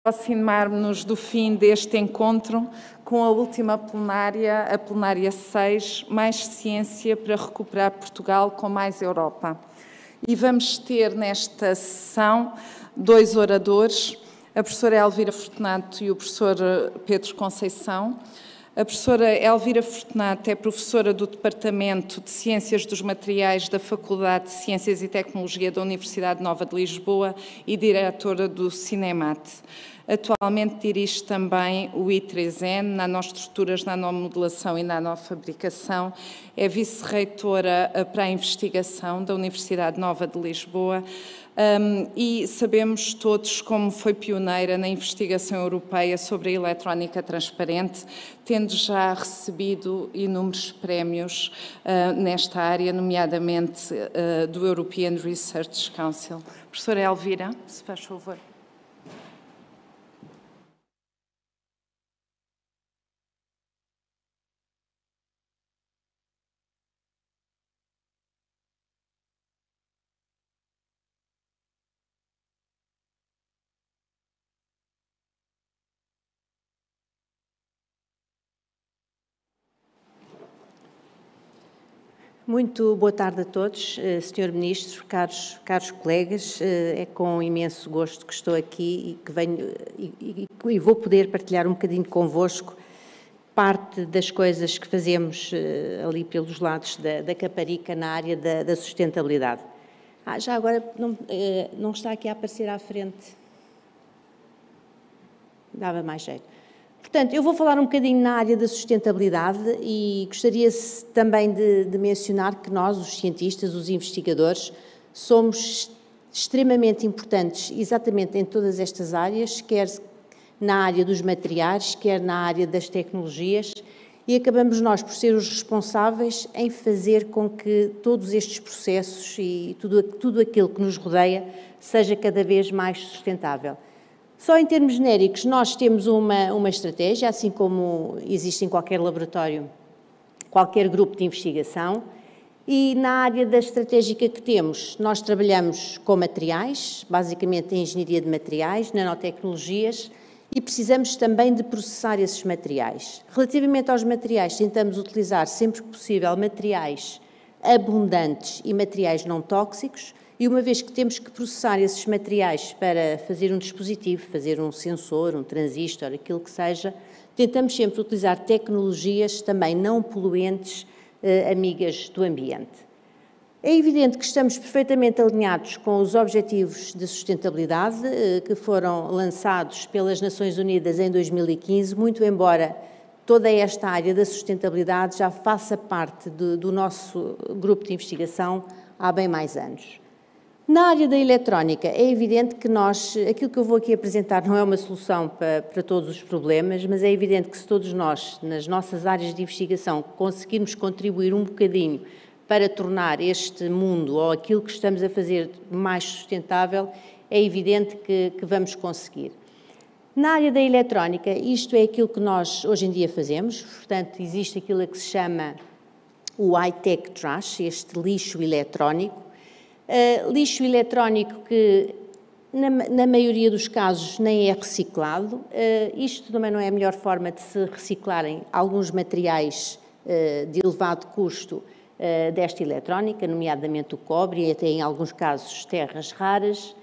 Aproximar-nos do fim deste encontro com a última plenária, a plenária 6, Mais Ciência para Recuperar Portugal com Mais Europa. E vamos ter nesta sessão dois oradores, a professora Elvira Fortunato e o professor Pedro Conceição. A professora Elvira Fortunato é professora do Departamento de Ciências dos Materiais da Faculdade de Ciências e Tecnologia da Universidade Nova de Lisboa e diretora do Cinemat. Atualmente dirige também o I3N, Nanoestruturas, Nanomodelação e Nanofabricação. É vice-reitora para a investigação da Universidade Nova de Lisboa. E sabemos todos como foi pioneira na investigação europeia sobre a eletrónica transparente, tendo já recebido inúmeros prémios nesta área, nomeadamente do European Research Council. Professora Elvira, se faz favor. Muito boa tarde a todos, Sr. Ministro, caros colegas. É com imenso gosto que estou aqui e que venho e vou poder partilhar um bocadinho convosco parte das coisas que fazemos ali pelos lados da Caparica na área da sustentabilidade. Já agora não está aqui a aparecer à frente. Dava mais jeito. Portanto, eu vou falar um bocadinho na área da sustentabilidade e gostaria também de mencionar que nós, os cientistas, os investigadores, somos extremamente importantes exatamente em todas estas áreas, quer na área dos materiais, quer na área das tecnologias, e acabamos nós por ser os responsáveis em fazer com que todos estes processos e tudo aquilo que nos rodeia seja cada vez mais sustentável. Só em termos genéricos, nós temos uma estratégia, assim como existe em qualquer laboratório, qualquer grupo de investigação, e na área da estratégica que temos, nós trabalhamos com materiais, basicamente em engenharia de materiais, nanotecnologias, e precisamos também de processar esses materiais. Relativamente aos materiais, tentamos utilizar sempre que possível materiais abundantes e materiais não tóxicos, e uma vez que temos que processar esses materiais para fazer um dispositivo, fazer um sensor, um transistor, aquilo que seja, tentamos sempre utilizar tecnologias também não poluentes, amigas do ambiente. É evidente que estamos perfeitamente alinhados com os objetivos de sustentabilidade que foram lançados pelas Nações Unidas em 2015, muito embora toda esta área da sustentabilidade já faça parte do nosso grupo de investigação há bem mais anos. Na área da eletrónica, é evidente que aquilo que eu vou aqui apresentar não é uma solução para todos os problemas, mas é evidente que se todos nós, nas nossas áreas de investigação, conseguirmos contribuir um bocadinho para tornar este mundo ou aquilo que estamos a fazer mais sustentável, é evidente que vamos conseguir. Na área da eletrónica, isto é aquilo que nós hoje em dia fazemos, portanto, existe aquilo que se chama o high-tech trash, este lixo eletrónico. Lixo eletrónico que, na maioria dos casos, nem é reciclado. Isto também não é a melhor forma de se reciclarem alguns materiais de elevado custo desta eletrónica, nomeadamente o cobre e até, em alguns casos, terras raras.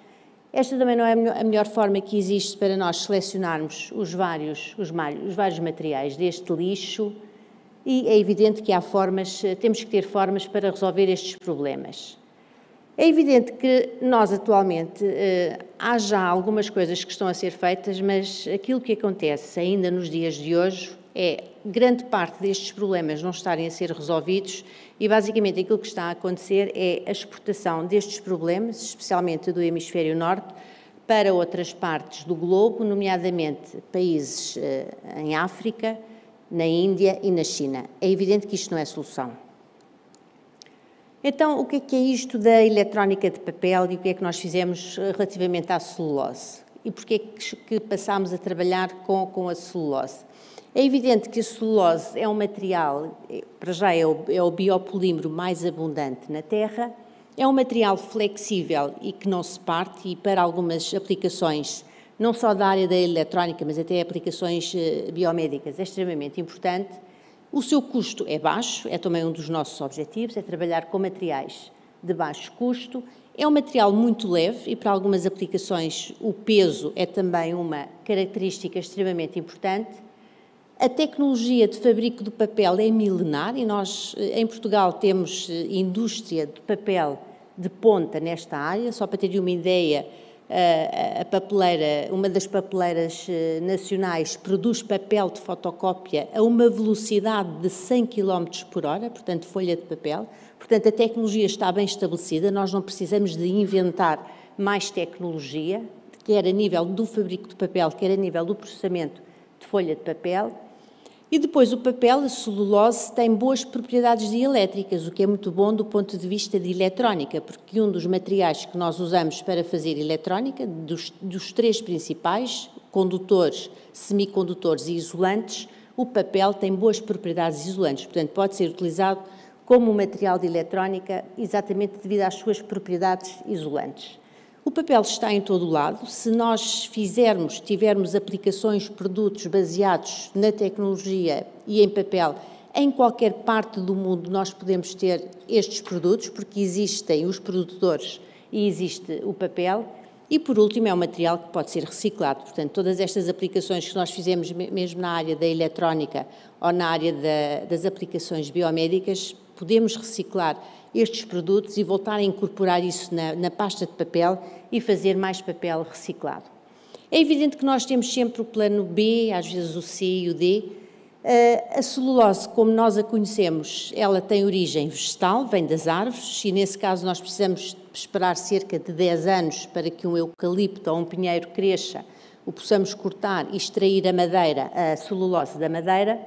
Esta também não é a melhor forma que existe para nós selecionarmos os vários materiais deste lixo e é evidente que temos que ter formas para resolver estes problemas. É evidente que nós, atualmente, há já algumas coisas que estão a ser feitas, mas aquilo que acontece ainda nos dias de hoje é grande parte destes problemas não estarem a ser resolvidos e, basicamente, aquilo que está a acontecer é a exportação destes problemas, especialmente do hemisfério norte, para outras partes do globo, nomeadamente países em África, na Índia e na China. É evidente que isto não é solução. Então, o que é isto da eletrónica de papel e o que é que nós fizemos relativamente à celulose? E porquê é que passámos a trabalhar com a celulose? É evidente que a celulose é um material, para já é o biopolímero mais abundante na Terra, é um material flexível e que não se parte e para algumas aplicações não só da área da eletrónica, mas até aplicações biomédicas, é extremamente importante. O seu custo é baixo, é também um dos nossos objetivos, é trabalhar com materiais de baixo custo. É um material muito leve e para algumas aplicações o peso é também uma característica extremamente importante. A tecnologia de fabrico do papel é milenar e nós, em Portugal, temos indústria de papel de ponta nesta área. Só para terem uma ideia, a papeleira, uma das papeleiras nacionais produz papel de fotocópia a uma velocidade de 100 km por hora, portanto, folha de papel. Portanto, a tecnologia está bem estabelecida, nós não precisamos de inventar mais tecnologia, quer a nível do fabrico de papel, quer a nível do processamento de folha de papel. E depois o papel, a celulose, tem boas propriedades dielétricas, o que é muito bom do ponto de vista de eletrónica, porque um dos materiais que nós usamos para fazer eletrónica, dos três principais, condutores, semicondutores e isolantes, o papel tem boas propriedades isolantes, portanto pode ser utilizado como material de eletrónica exatamente devido às suas propriedades isolantes. O papel está em todo o lado. Se nós tivermos aplicações, produtos baseados na tecnologia e em papel, em qualquer parte do mundo nós podemos ter estes produtos, porque existem os produtores e existe o papel. E, por último, é um material que pode ser reciclado. Portanto, todas estas aplicações que nós fizemos, mesmo na área da eletrónica ou na área das aplicações biomédicas, podemos reciclar estes produtos e voltar a incorporar isso na pasta de papel e fazer mais papel reciclado. É evidente que nós temos sempre o plano B, às vezes o C e o D. A celulose, como nós a conhecemos, ela tem origem vegetal, vem das árvores, e nesse caso nós precisamos esperar cerca de 10 anos para que um eucalipto ou um pinheiro cresça, o possamos cortar e extrair a madeira, a celulose da madeira.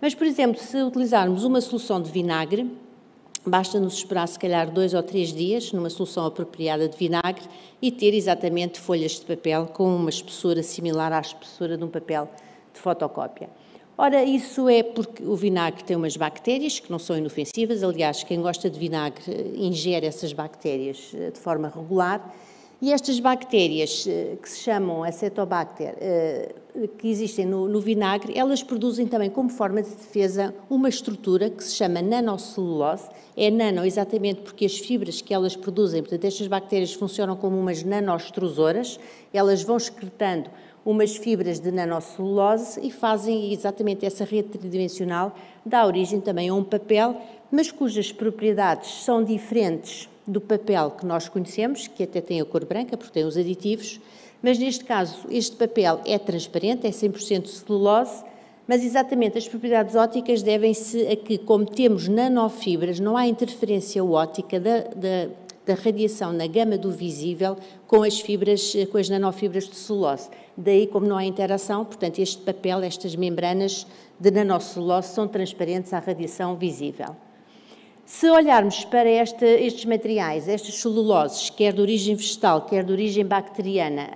Mas, por exemplo, se utilizarmos uma solução de vinagre, basta-nos esperar, se calhar, 2 ou 3 dias numa solução apropriada de vinagre e ter exatamente folhas de papel com uma espessura similar à espessura de um papel de fotocópia. Ora, isso é porque o vinagre tem umas bactérias que não são inofensivas, aliás, quem gosta de vinagre ingere essas bactérias de forma regular, e estas bactérias, que se chamam Acetobacter, que existem no vinagre, elas produzem também como forma de defesa uma estrutura que se chama nanocelulose. É nano exatamente porque as fibras que elas produzem, portanto, estas bactérias funcionam como umas nanoextrusoras, elas vão excretando umas fibras de nanocelulose e fazem exatamente essa rede tridimensional, dá origem também a um papel, mas cujas propriedades são diferentes do papel que nós conhecemos, que até tem a cor branca, porque tem os aditivos, mas neste caso este papel é transparente, é 100% celulose, mas exatamente as propriedades ópticas devem-se a que, como temos nanofibras, não há interferência óptica da radiação na gama do visível com as nanofibras de celulose. Daí, como não há interação, portanto, este papel, estas membranas de nanocelulose são transparentes à radiação visível. Se olharmos para estes materiais, estas celuloses, quer de origem vegetal, quer de origem bacteriana,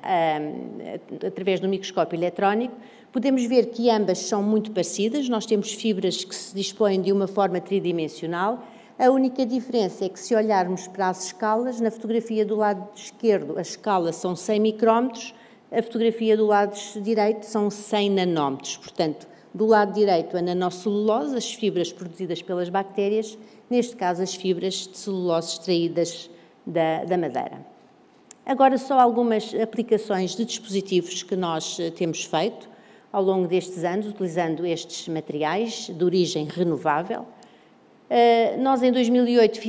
através do microscópio eletrónico, podemos ver que ambas são muito parecidas. Nós temos fibras que se dispõem de uma forma tridimensional. A única diferença é que, se olharmos para as escalas, na fotografia do lado esquerdo, as escalas são 100 micrómetros, a fotografia do lado direito são 100 nanómetros. Portanto, do lado direito, a nanocelulose, as fibras produzidas pelas bactérias, neste caso, as fibras de celulose extraídas da madeira. Agora, só algumas aplicações de dispositivos que nós temos feito ao longo destes anos, utilizando estes materiais de origem renovável. Nós, em 2008,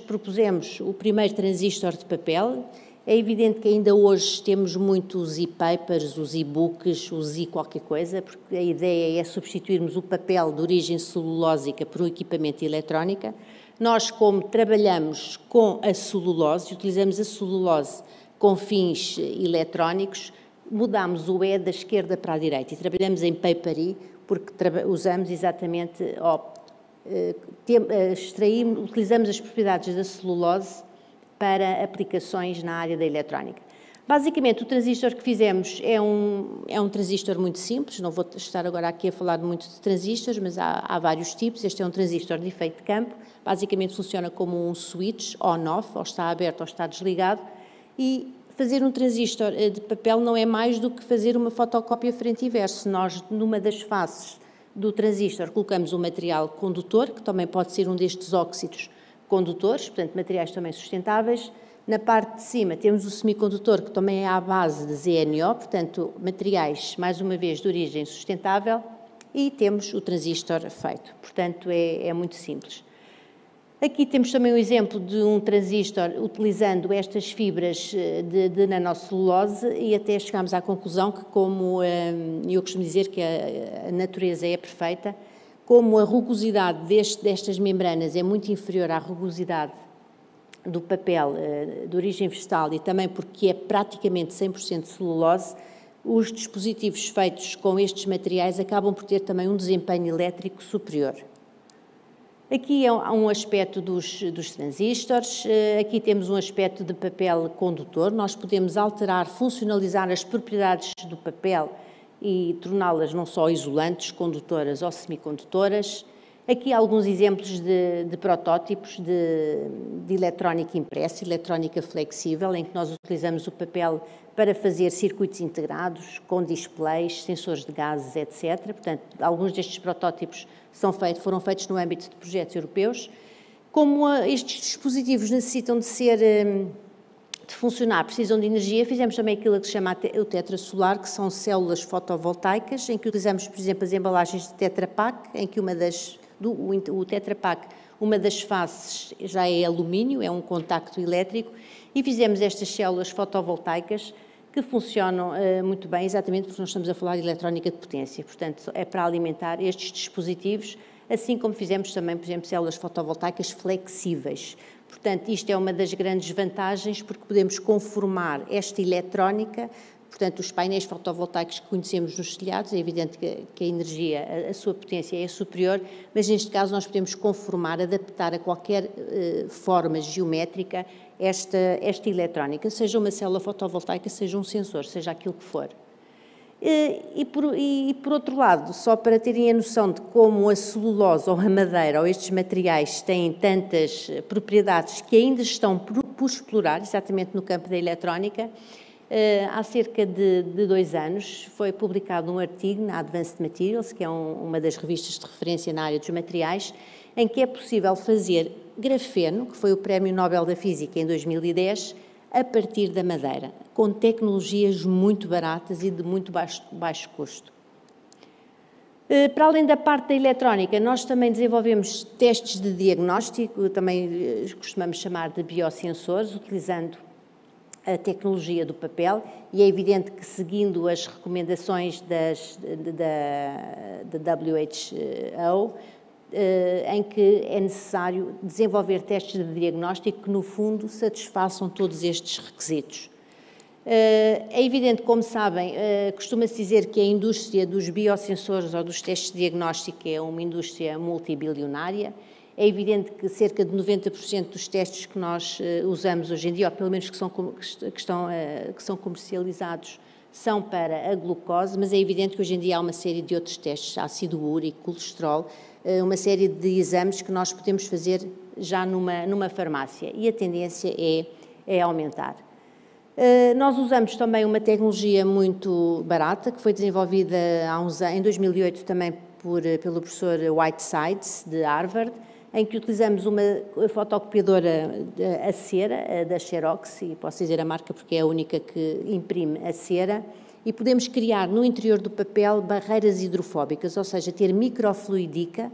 propusemos o primeiro transistor de papel. É evidente que ainda hoje temos muito os e-papers, os e-books, os e-qualquer coisa, porque a ideia é substituirmos o papel de origem celulósica por um equipamento eletrónico. Nós, como trabalhamos com a celulose, utilizamos a celulose com fins eletrónicos, mudamos o E da esquerda para a direita e trabalhamos em papery, porque usamos exatamente, utilizamos as propriedades da celulose para aplicações na área da eletrónica. Basicamente, o transistor que fizemos é um transistor muito simples, não vou estar agora aqui a falar muito de transistores, mas há vários tipos. Este é um transistor de efeito de campo, basicamente funciona como um switch on-off, ou está aberto ou está desligado, e fazer um transistor de papel não é mais do que fazer uma fotocópia frente e verso. Nós, numa das faces do transistor, colocamos um material condutor, que também pode ser um destes óxidos condutores, portanto, materiais também sustentáveis. Na parte de cima temos o semicondutor, que também é à base de ZNO, portanto, materiais, mais uma vez, de origem sustentável, e temos o transistor feito. Portanto, é muito simples. Aqui temos também um exemplo de um transistor utilizando estas fibras de nanocelulose e até chegámos à conclusão que, como eu costumo dizer que a natureza é perfeita, como a rugosidade destas membranas é muito inferior à rugosidade do papel de origem vegetal e também porque é praticamente 100% celulose, os dispositivos feitos com estes materiais acabam por ter também um desempenho elétrico superior. Aqui é um aspecto dos transistores, aqui temos um aspecto de papel condutor, nós podemos alterar, funcionalizar as propriedades do papel e torná-las não só isolantes, condutoras ou semicondutoras. Aqui há alguns exemplos de protótipos de eletrónica impressa, eletrónica flexível, em que nós utilizamos o papel para fazer circuitos integrados, com displays, sensores de gases, etc. Portanto, alguns destes protótipos foram feitos no âmbito de projetos europeus. Como estes dispositivos necessitam de funcionar, precisam de energia, fizemos também aquilo que se chama o tetrasolar, que são células fotovoltaicas, em que utilizamos, por exemplo, as embalagens de Tetra Pak, em que o Tetra Pak, uma das faces já é alumínio, é um contacto elétrico, e fizemos estas células fotovoltaicas que funcionam muito bem, exatamente porque nós estamos a falar de eletrónica de potência, portanto, é para alimentar estes dispositivos, assim como fizemos também, por exemplo, células fotovoltaicas flexíveis. Portanto, isto é uma das grandes vantagens, porque podemos conformar esta eletrónica, portanto, os painéis fotovoltaicos que conhecemos nos telhados, é evidente que a energia, a sua potência é superior, mas neste caso nós podemos conformar, adaptar a qualquer forma geométrica esta eletrónica, seja uma célula fotovoltaica, seja um sensor, seja aquilo que for. E por outro lado, só para terem a noção de como a celulose ou a madeira ou estes materiais têm tantas propriedades que ainda estão por explorar, exatamente no campo da eletrónica, há cerca de 2 anos foi publicado um artigo na Advanced Materials, que é uma das revistas de referência na área dos materiais, em que é possível fazer grafeno, que foi o Prémio Nobel da Física em 2010, a partir da madeira, com tecnologias muito baratas e de muito baixo custo. Para além da parte da eletrónica, nós também desenvolvemos testes de diagnóstico, também costumamos chamar de biosensores, utilizando a tecnologia do papel, e é evidente que, seguindo as recomendações da WHO, em que é necessário desenvolver testes de diagnóstico que, no fundo, satisfaçam todos estes requisitos. É evidente, como sabem, costuma-se dizer que a indústria dos biosensores ou dos testes de diagnóstico é uma indústria multibilionária. É evidente que cerca de 90% dos testes que nós usamos hoje em dia, ou pelo menos que são comercializados, são para a glucose, mas é evidente que hoje em dia há uma série de outros testes, ácido úrico, colesterol, uma série de exames que nós podemos fazer já numa farmácia, e a tendência é aumentar. Nós usamos também uma tecnologia muito barata, que foi desenvolvida em 2008 também pelo professor Whitesides, de Harvard, em que utilizamos uma fotocopiadora a cera, da Xerox, e posso dizer a marca porque é a única que imprime a cera, e podemos criar no interior do papel barreiras hidrofóbicas, ou seja, ter microfluidica.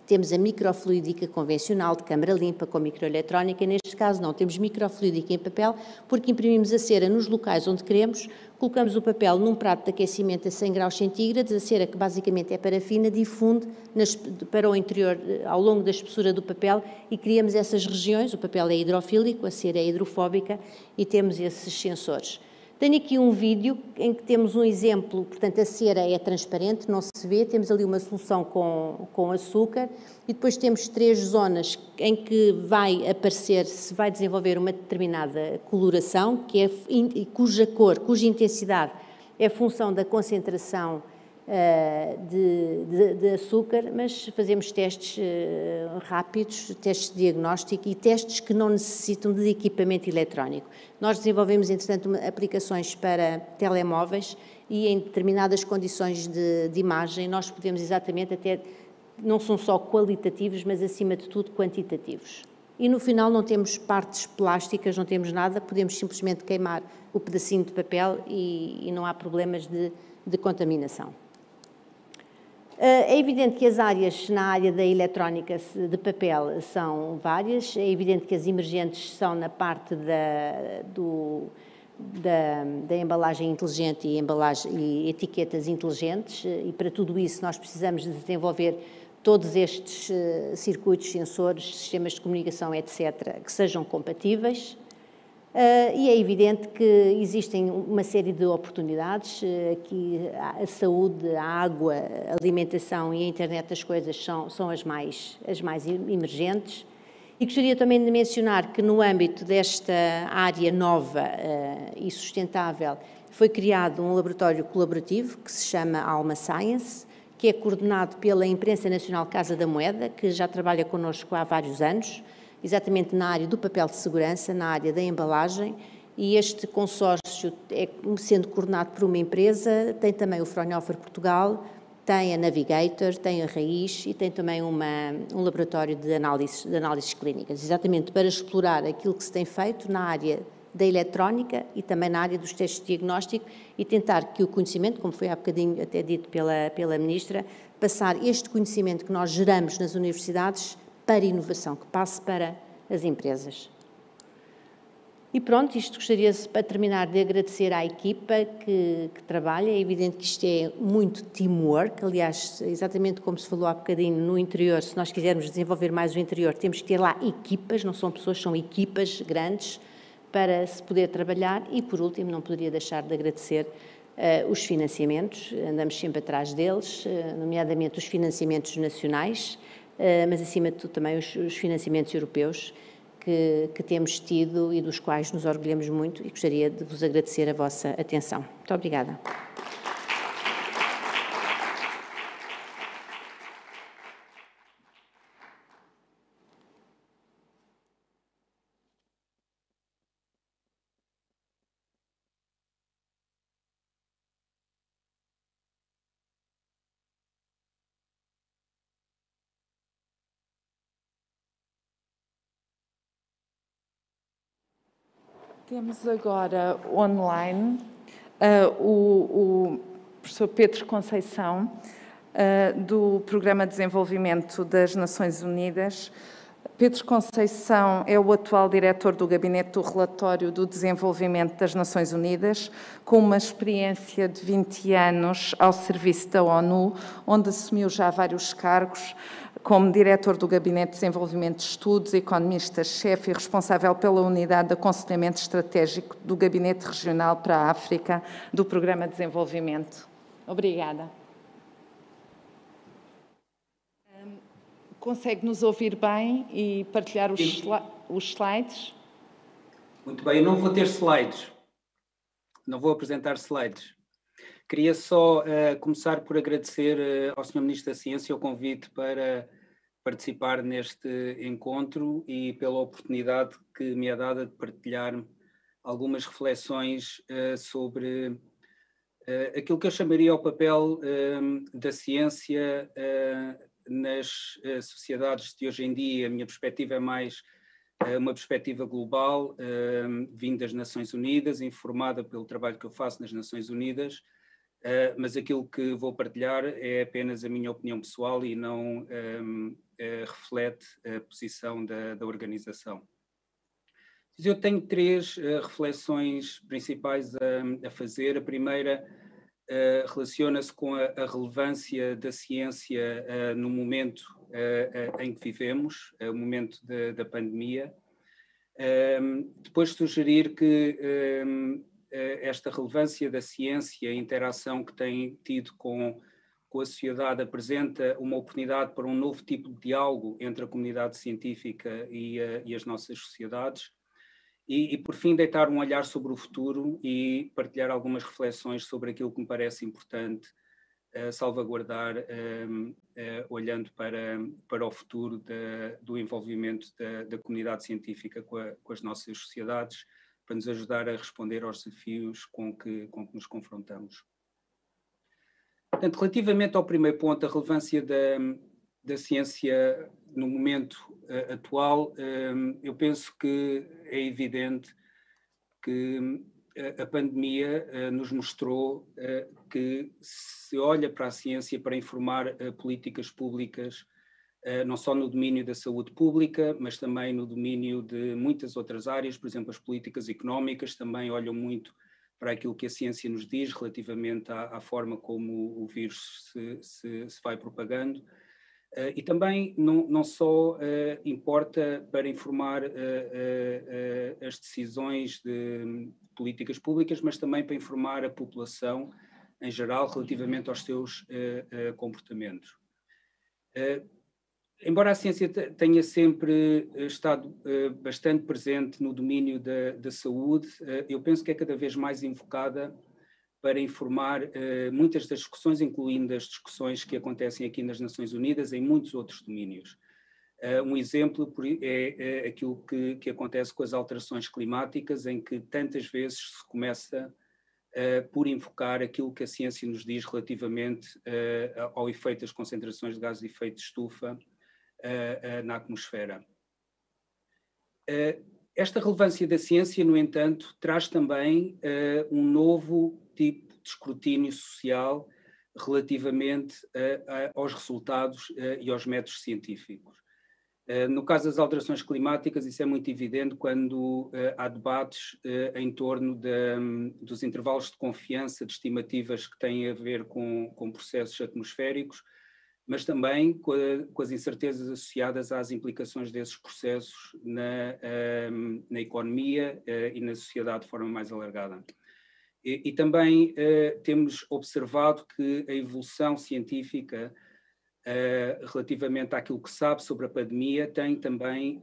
Temos a microfluidica convencional de câmara limpa com microeletrónica, neste caso não, temos microfluidica em papel, porque imprimimos a cera nos locais onde queremos, colocamos o papel num prato de aquecimento a 100 graus centígrados, a cera, que basicamente é parafina, difunde para o interior ao longo da espessura do papel e criamos essas regiões. O papel é hidrofílico, a cera é hidrofóbica e temos esses sensores. Tenho aqui um vídeo em que temos um exemplo, portanto a cera é transparente, não se vê, temos ali uma solução com açúcar e depois temos 3 zonas em que vai aparecer, se vai desenvolver uma determinada coloração, cuja intensidade é função da concentração de açúcar, mas fazemos testes rápidos, testes de diagnóstico e testes que não necessitam de equipamento eletrónico. Nós desenvolvemos, entretanto, aplicações para telemóveis e em determinadas condições de imagem nós podemos exatamente até, não são só qualitativos, mas acima de tudo quantitativos. E no final não temos partes plásticas, não temos nada, podemos simplesmente queimar o pedacinho de papel e não há problemas de contaminação. É evidente que as áreas na área da eletrónica de papel são várias, é evidente que as emergentes são na parte da embalagem inteligente e etiquetas inteligentes, e para tudo isso nós precisamos de desenvolver todos estes circuitos, sensores, sistemas de comunicação, etc., que sejam compatíveis. E é evidente que existem uma série de oportunidades, aqui a saúde, a água, a alimentação e a internet das coisas são as mais emergentes. E gostaria também de mencionar que no âmbito desta área nova e sustentável foi criado um laboratório colaborativo que se chama Alma Science, que é coordenado pela Imprensa Nacional Casa da Moeda, que já trabalha connosco há vários anos, exatamente na área do papel de segurança, na área da embalagem, e este consórcio, sendo coordenado por uma empresa, tem também o Fraunhofer Portugal, tem a Navigator, tem a Raiz e tem também um laboratório de análises clínicas, exatamente para explorar aquilo que se tem feito na área da eletrónica e também na área dos testes de diagnóstico e tentar que o conhecimento, como foi há bocadinho até dito pela Ministra, passar este conhecimento que nós geramos nas universidades para inovação, que passe para as empresas. E pronto, isto gostaria, para terminar, de agradecer à equipa que trabalha. É evidente que isto é muito teamwork, aliás, exatamente como se falou há bocadinho no interior, se nós quisermos desenvolver mais o interior, temos que ter lá equipas, não são pessoas, são equipas grandes para se poder trabalhar. E, por último, não poderia deixar de agradecer os financiamentos, andamos sempre atrás deles, nomeadamente os financiamentos nacionais, mas acima de tudo também os financiamentos europeus que temos tido e dos quais nos orgulhamos muito, e gostaria de vos agradecer a vossa atenção. Muito obrigada. Temos agora online o professor Pedro Conceição, do Programa de Desenvolvimento das Nações Unidas. Pedro Conceição é o atual diretor do Gabinete do Relatório do Desenvolvimento das Nações Unidas, com uma experiência de 20 anos ao serviço da ONU, onde assumiu já vários cargos, como diretor do Gabinete de Desenvolvimento de Estudos, economista-chefe e responsável pela Unidade de Aconselhamento Estratégico do Gabinete Regional para a África do Programa de Desenvolvimento. Obrigada. Consegue nos ouvir bem e partilhar os slides? Muito bem, eu não vou ter slides, não vou apresentar slides. Queria só começar por agradecer ao Sr. Ministro da Ciência o convite para participar neste encontro e pela oportunidade que me é dada de partilhar algumas reflexões sobre aquilo que eu chamaria o papel da ciência nas sociedades de hoje em dia. A minha perspectiva é mais uma perspectiva global, vindo das Nações Unidas, informada pelo trabalho que eu faço nas Nações Unidas, mas aquilo que vou partilhar é apenas a minha opinião pessoal e não reflete a posição da organização. Eu tenho três reflexões principais a fazer. A primeira relaciona-se com a relevância da ciência no momento em que vivemos, o momento da pandemia. Depois sugerir que esta relevância da ciência, a interação que tem tido com a sociedade, apresenta uma oportunidade para um novo tipo de diálogo entre a comunidade científica e as nossas sociedades. E, por fim, deitar um olhar sobre o futuro e partilhar algumas reflexões sobre aquilo que me parece importante salvaguardar, olhando para o futuro do envolvimento da comunidade científica com as nossas sociedades, para nos ajudar a responder aos desafios com que nos confrontamos. Portanto, relativamente ao primeiro ponto, a relevância da ciência no momento atual, eu penso que é evidente que a pandemia nos mostrou que se olha para a ciência para informar políticas públicas, não só no domínio da saúde pública, mas também no domínio de muitas outras áreas, por exemplo, as políticas económicas também olham muito para aquilo que a ciência nos diz relativamente à forma como o vírus se vai propagando. E também não só importa para informar as decisões de políticas públicas, mas também para informar a população em geral relativamente aos seus comportamentos. Embora a ciência tenha sempre estado bastante presente no domínio da saúde, eu penso que é cada vez mais invocada para informar muitas das discussões, incluindo as discussões que acontecem aqui nas Nações Unidas em muitos outros domínios. Um exemplo é aquilo que acontece com as alterações climáticas, em que tantas vezes se começa por invocar aquilo que a ciência nos diz relativamente ao efeito das concentrações de gases de efeito de estufa na atmosfera. Esta relevância da ciência, no entanto, traz também um novo tipo de escrutínio social relativamente aos resultados e aos métodos científicos. No caso das alterações climáticas, isso é muito evidente quando há debates em torno dos intervalos de confiança de estimativas que têm a ver com processos atmosféricos, mas também com as incertezas associadas às implicações desses processos na economia e na sociedade de forma mais alargada. E também temos observado que a evolução científica relativamente àquilo que se sabe sobre a pandemia tem também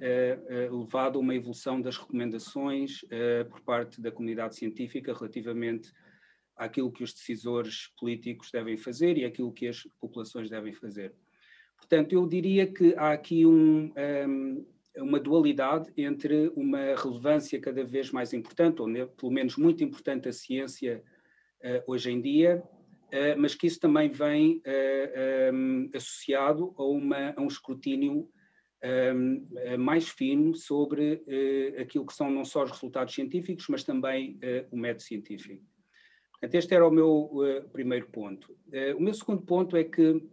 levado a uma evolução das recomendações por parte da comunidade científica relativamente àquilo que os decisores políticos devem fazer e àquilo que as populações devem fazer. Portanto, eu diria que há aqui uma dualidade entre uma relevância cada vez mais importante, ou pelo menos muito importante da ciência hoje em dia, mas que isso também vem associado a um escrutínio mais fino sobre aquilo que são não só os resultados científicos, mas também o método científico. Portanto, este era o meu primeiro ponto. O meu segundo ponto é que,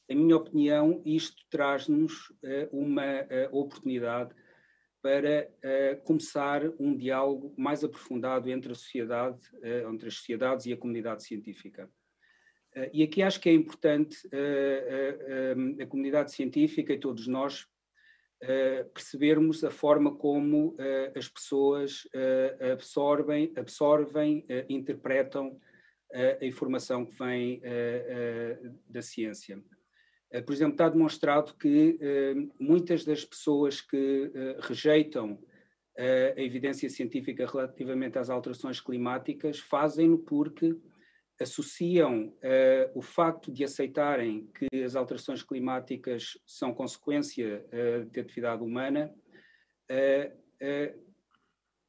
em minha opinião, isto traz-nos uma oportunidade para começar um diálogo mais aprofundado entre a sociedade, entre as sociedades e a comunidade científica. E aqui acho que é importante a comunidade científica e todos nós percebermos a forma como as pessoas absorvem, interpretam a informação que vem da ciência. Por exemplo, está demonstrado que muitas das pessoas que rejeitam a evidência científica relativamente às alterações climáticas fazem-no porque associam o facto de aceitarem que as alterações climáticas são consequência de atividade humana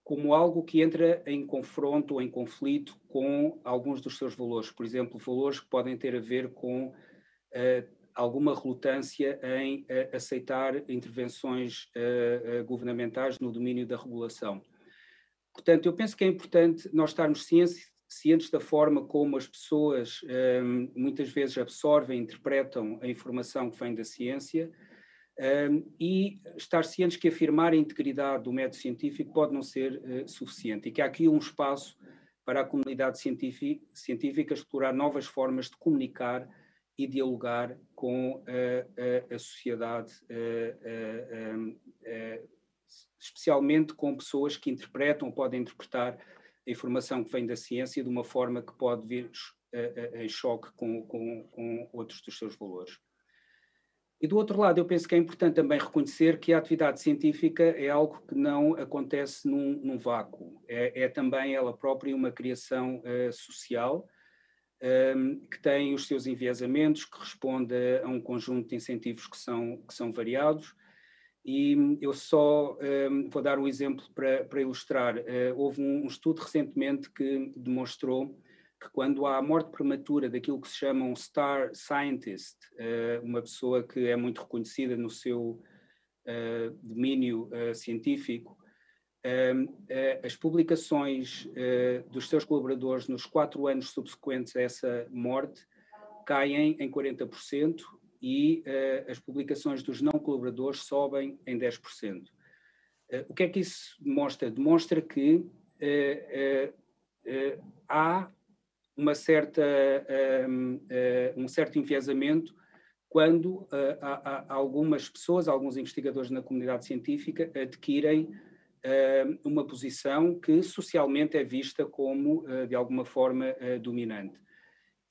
como algo que entra em confronto ou em conflito com alguns dos seus valores. Por exemplo, valores que podem ter a ver com alguma relutância em aceitar intervenções governamentais no domínio da regulação. Portanto, eu penso que é importante nós estarmos cientes da forma como as pessoas muitas vezes absorvem, interpretam a informação que vem da ciência e estar cientes que afirmar a integridade do método científico pode não ser suficiente e que há aqui um espaço para a comunidade científica explorar novas formas de comunicar e dialogar com a sociedade, especialmente com pessoas que interpretam, podem interpretar a informação que vem da ciência de uma forma que pode vir em choque com outros dos seus valores. E do outro lado, eu penso que é importante também reconhecer que a atividade científica é algo que não acontece num vácuo. É também ela própria uma criação social que tem os seus enviesamentos, que responde a um conjunto de incentivos que são variados. E eu só vou dar um exemplo para ilustrar. Houve um estudo recentemente que demonstrou que quando há a morte prematura daquilo que se chama um star scientist, uma pessoa que é muito reconhecida no seu domínio científico, as publicações dos seus colaboradores nos 4 anos subsequentes a essa morte caem em 40% e as publicações dos não colaboradores sobem em 10%. O que é que isso demonstra? Demonstra que há um certo enviesamento quando algumas pessoas, alguns investigadores na comunidade científica adquirem uma posição que socialmente é vista como, de alguma forma, dominante.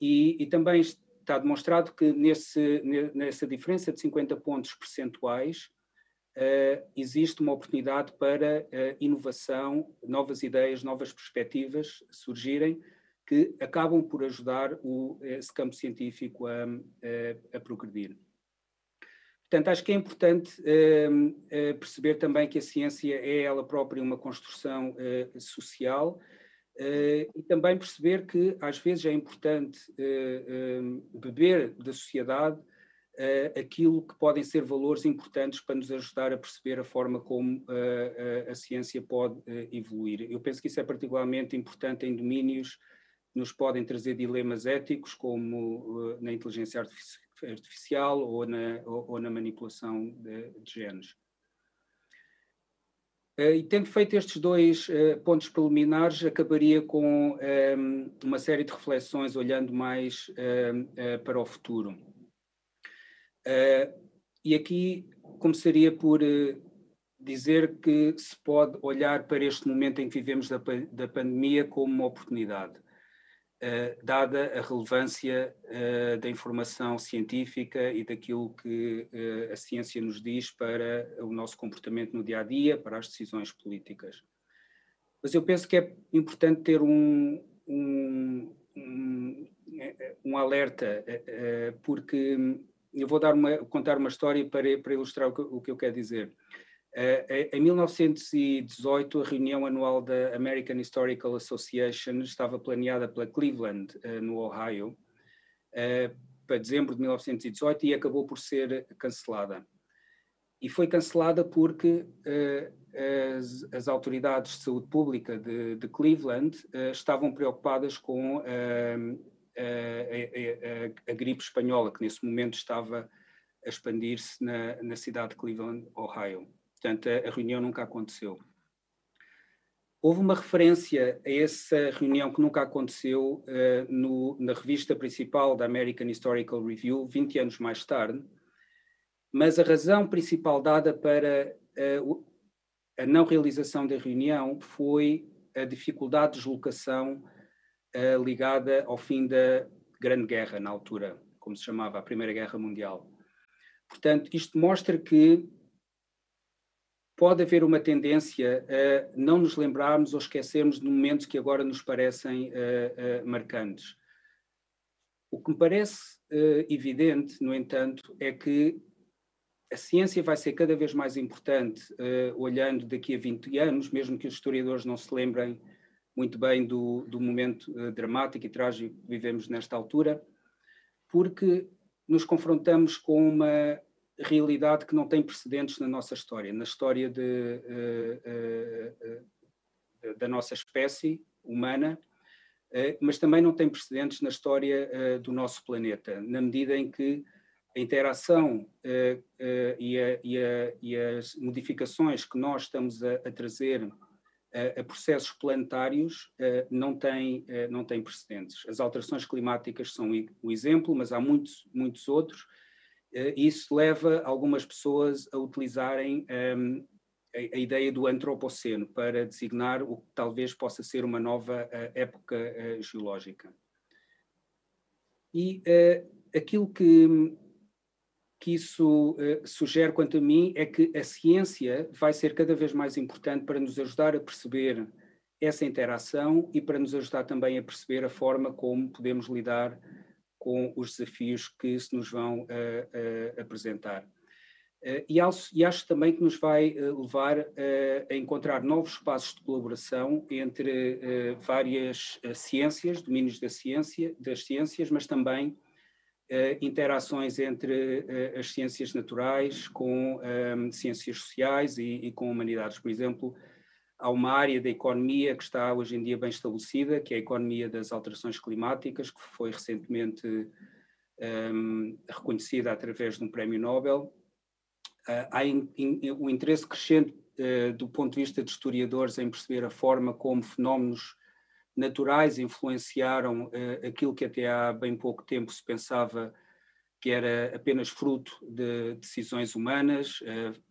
E também está demonstrado que nessa diferença de 50 pontos percentuais existe uma oportunidade para inovação, novas ideias, novas perspectivas surgirem que acabam por ajudar esse campo científico a progredir. Portanto, acho que é importante perceber também que a ciência é ela própria uma construção social e também perceber que às vezes é importante beber da sociedade aquilo que podem ser valores importantes para nos ajudar a perceber a forma como a ciência pode evoluir. Eu penso que isso é particularmente importante em domínios que nos podem trazer dilemas éticos, como na inteligência artificial ou na manipulação de genes. E tendo feito estes 2 pontos preliminares, acabaria com uma série de reflexões olhando mais para o futuro. E aqui começaria por dizer que se pode olhar para este momento em que vivemos da pandemia como uma oportunidade, dada a relevância da informação científica e daquilo que a ciência nos diz para o nosso comportamento no dia-a-dia, para as decisões políticas. Mas eu penso que é importante ter um alerta, porque eu vou contar uma história para ilustrar o que eu quero dizer. Em 1918, a reunião anual da American Historical Association estava planeada para Cleveland, no Ohio, para dezembro de 1918 e acabou por ser cancelada. E foi cancelada porque as autoridades de saúde pública de Cleveland estavam preocupadas com a gripe espanhola, que nesse momento estava a expandir-se na cidade de Cleveland, Ohio. Portanto, a reunião nunca aconteceu. Houve uma referência a essa reunião que nunca aconteceu na revista principal da American Historical Review, 20 anos mais tarde, mas a razão principal dada para a não realização da reunião foi a dificuldade de deslocação ligada ao fim da Grande Guerra, na altura, como se chamava, a Primeira Guerra Mundial. Portanto, isto mostra que pode haver uma tendência a não nos lembrarmos ou esquecermos de momentos que agora nos parecem marcantes. O que me parece evidente, no entanto, é que a ciência vai ser cada vez mais importante olhando daqui a 20 anos, mesmo que os historiadores não se lembrem muito bem do momento dramático e trágico que vivemos nesta altura, porque nos confrontamos com uma realidade que não tem precedentes na nossa história, na história da nossa espécie humana, mas também não tem precedentes na história do nosso planeta, na medida em que a interação e as modificações que nós estamos a trazer a processos planetários não têm precedentes. As alterações climáticas são um exemplo, mas há muitos outros. Isso leva algumas pessoas a utilizarem a ideia do antropoceno para designar o que talvez possa ser uma nova época geológica. E aquilo que isso sugere quanto a mim é que a ciência vai ser cada vez mais importante para nos ajudar a perceber essa interação e para nos ajudar também a perceber a forma como podemos lidar com os desafios que se nos vão apresentar. E acho também que nos vai levar a encontrar novos espaços de colaboração entre várias ciências, domínios das ciências, mas também interações entre as ciências naturais com ciências sociais e com humanidades. Por exemplo, há uma área da economia que está hoje em dia bem estabelecida, que é a economia das alterações climáticas, que foi recentemente reconhecida através de um prémio Nobel. Há um interesse crescente do ponto de vista de historiadores em perceber a forma como fenómenos naturais influenciaram aquilo que até há bem pouco tempo se pensava que era apenas fruto de decisões humanas,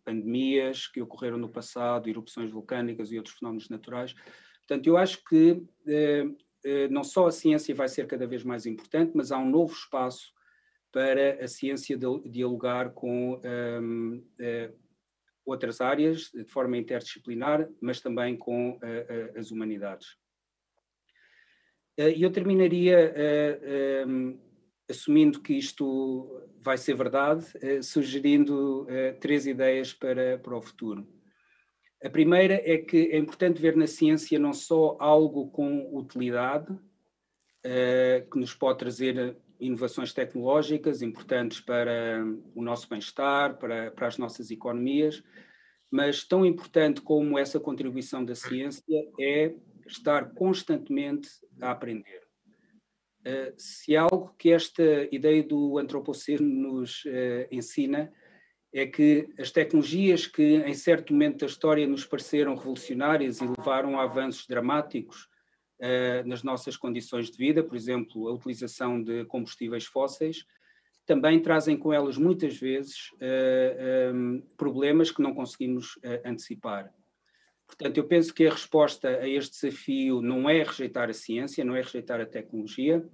pandemias que ocorreram no passado, erupções vulcânicas e outros fenómenos naturais. Portanto, eu acho que não só a ciência vai ser cada vez mais importante, mas há um novo espaço para a ciência dialogar com outras áreas, de forma interdisciplinar, mas também com as humanidades. E eu terminaria assumindo que isto vai ser verdade, sugerindo 3 ideias para o futuro. A primeira é que é importante ver na ciência não só algo com utilidade, que nos pode trazer inovações tecnológicas importantes para o nosso bem-estar, para as nossas economias, mas tão importante como essa contribuição da ciência é estar constantemente a aprender. Se há algo que esta ideia do antropoceno nos ensina, é que as tecnologias que em certo momento da história nos pareceram revolucionárias e levaram a avanços dramáticos nas nossas condições de vida, por exemplo, a utilização de combustíveis fósseis, também trazem com elas muitas vezes problemas que não conseguimos antecipar. Portanto, eu penso que a resposta a este desafio não é rejeitar a ciência, não é rejeitar a tecnologia,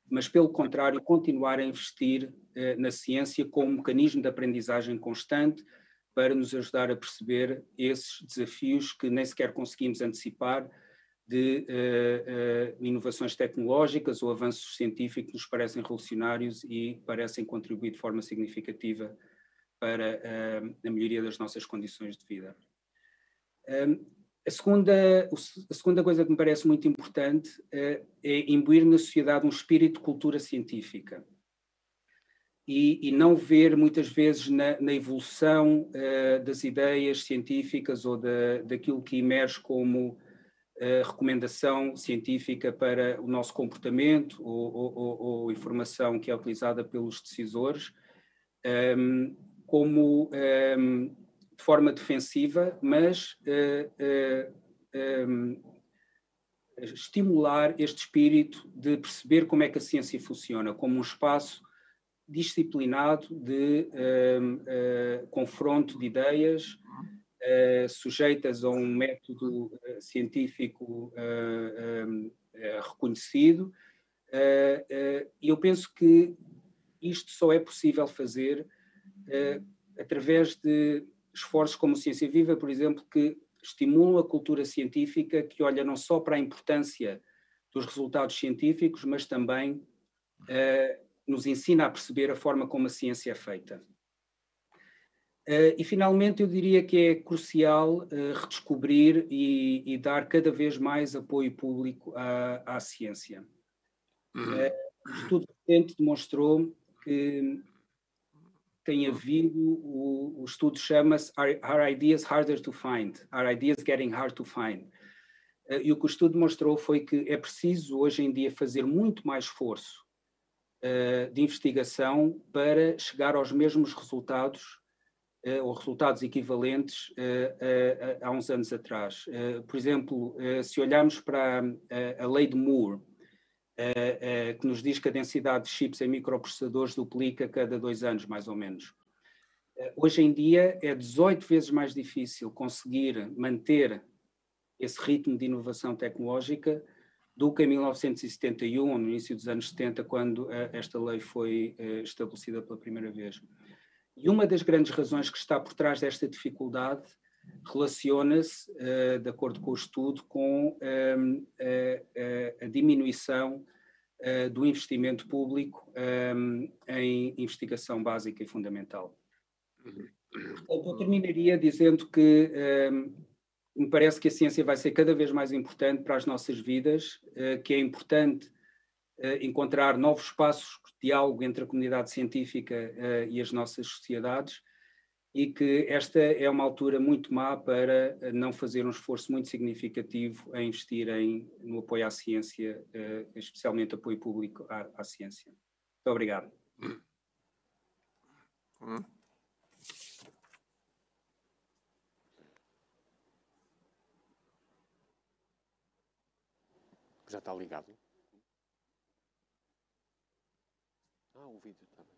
mas, pelo contrário, continuar a investir na ciência como mecanismo de aprendizagem constante para nos ajudar a perceber esses desafios que nem sequer conseguimos antecipar de inovações tecnológicas ou avanços científicos que nos parecem revolucionários e parecem contribuir de forma significativa para a melhoria das nossas condições de vida. A segunda coisa que me parece muito importante é imbuir na sociedade um espírito de cultura científica e não ver muitas vezes na evolução das ideias científicas ou daquilo que emerge como recomendação científica para o nosso comportamento ou informação que é utilizada pelos decisores como de forma defensiva, mas estimular este espírito de perceber como é que a ciência funciona, como um espaço disciplinado de confronto de ideias sujeitas a um método científico reconhecido. E eu penso que isto só é possível fazer através de esforços como Ciência Viva, por exemplo, que estimulam a cultura científica, que olha não só para a importância dos resultados científicos, mas também nos ensina a perceber a forma como a ciência é feita. E, finalmente, eu diria que é crucial redescobrir e dar cada vez mais apoio público à ciência. Um estudo recente demonstrou que tem havido, o estudo chama-se Are Ideas Harder to Find? Are Ideas Getting Hard to Find? E o que o estudo demonstrou foi que é preciso, hoje em dia, fazer muito mais esforço de investigação para chegar aos mesmos resultados ou resultados equivalentes há uns anos atrás. Por exemplo, se olharmos para a lei de Moore, que nos diz que a densidade de chips em microprocessadores duplica cada 2 anos, mais ou menos. Hoje em dia é 18 vezes mais difícil conseguir manter esse ritmo de inovação tecnológica do que em 1971, ou no início dos anos 70, quando esta lei foi estabelecida pela primeira vez. E uma das grandes razões que está por trás desta dificuldade relaciona-se, de acordo com o estudo, com a diminuição do investimento público em investigação básica e fundamental. Eu terminaria dizendo que me parece que a ciência vai ser cada vez mais importante para as nossas vidas, que é importante encontrar novos espaços de diálogo entre a comunidade científica e as nossas sociedades, e que esta é uma altura muito má para não fazer um esforço muito significativo a investir no apoio à ciência, especialmente apoio público à ciência. Muito obrigado. Já está ligado? O vídeo também.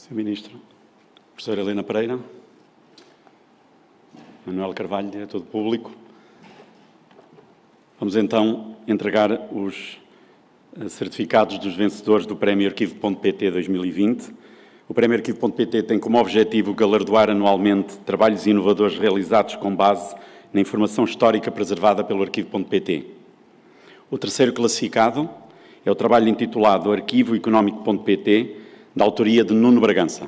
Sr. Ministro, Professora Helena Pereira, Manuel Carvalho, diretor do Público. Vamos então entregar os certificados dos vencedores do Prémio Arquivo.pt 2020. O Prémio Arquivo.pt tem como objetivo galardoar anualmente trabalhos inovadores realizados com base na informação histórica preservada pelo Arquivo.pt. O terceiro classificado é o trabalho intitulado Arquivo Económico.pt, da autoria de Nuno Bragança.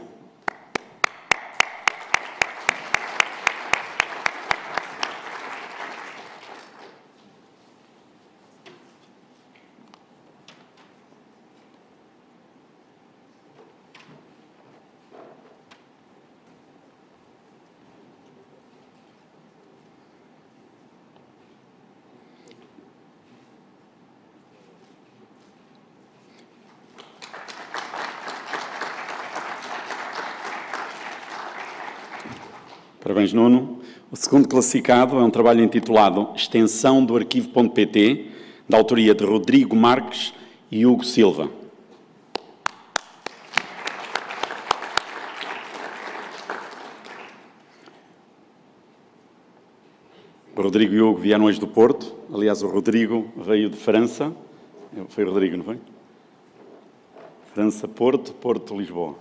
Parabéns, Nuno. O segundo classificado é um trabalho intitulado Extensão do Arquivo.pt, da autoria de Rodrigo Marques e Hugo Silva. O Rodrigo e o Hugo vieram hoje do Porto. Aliás, o Rodrigo veio de França. Foi o Rodrigo, não foi? França, Porto, Porto, Lisboa.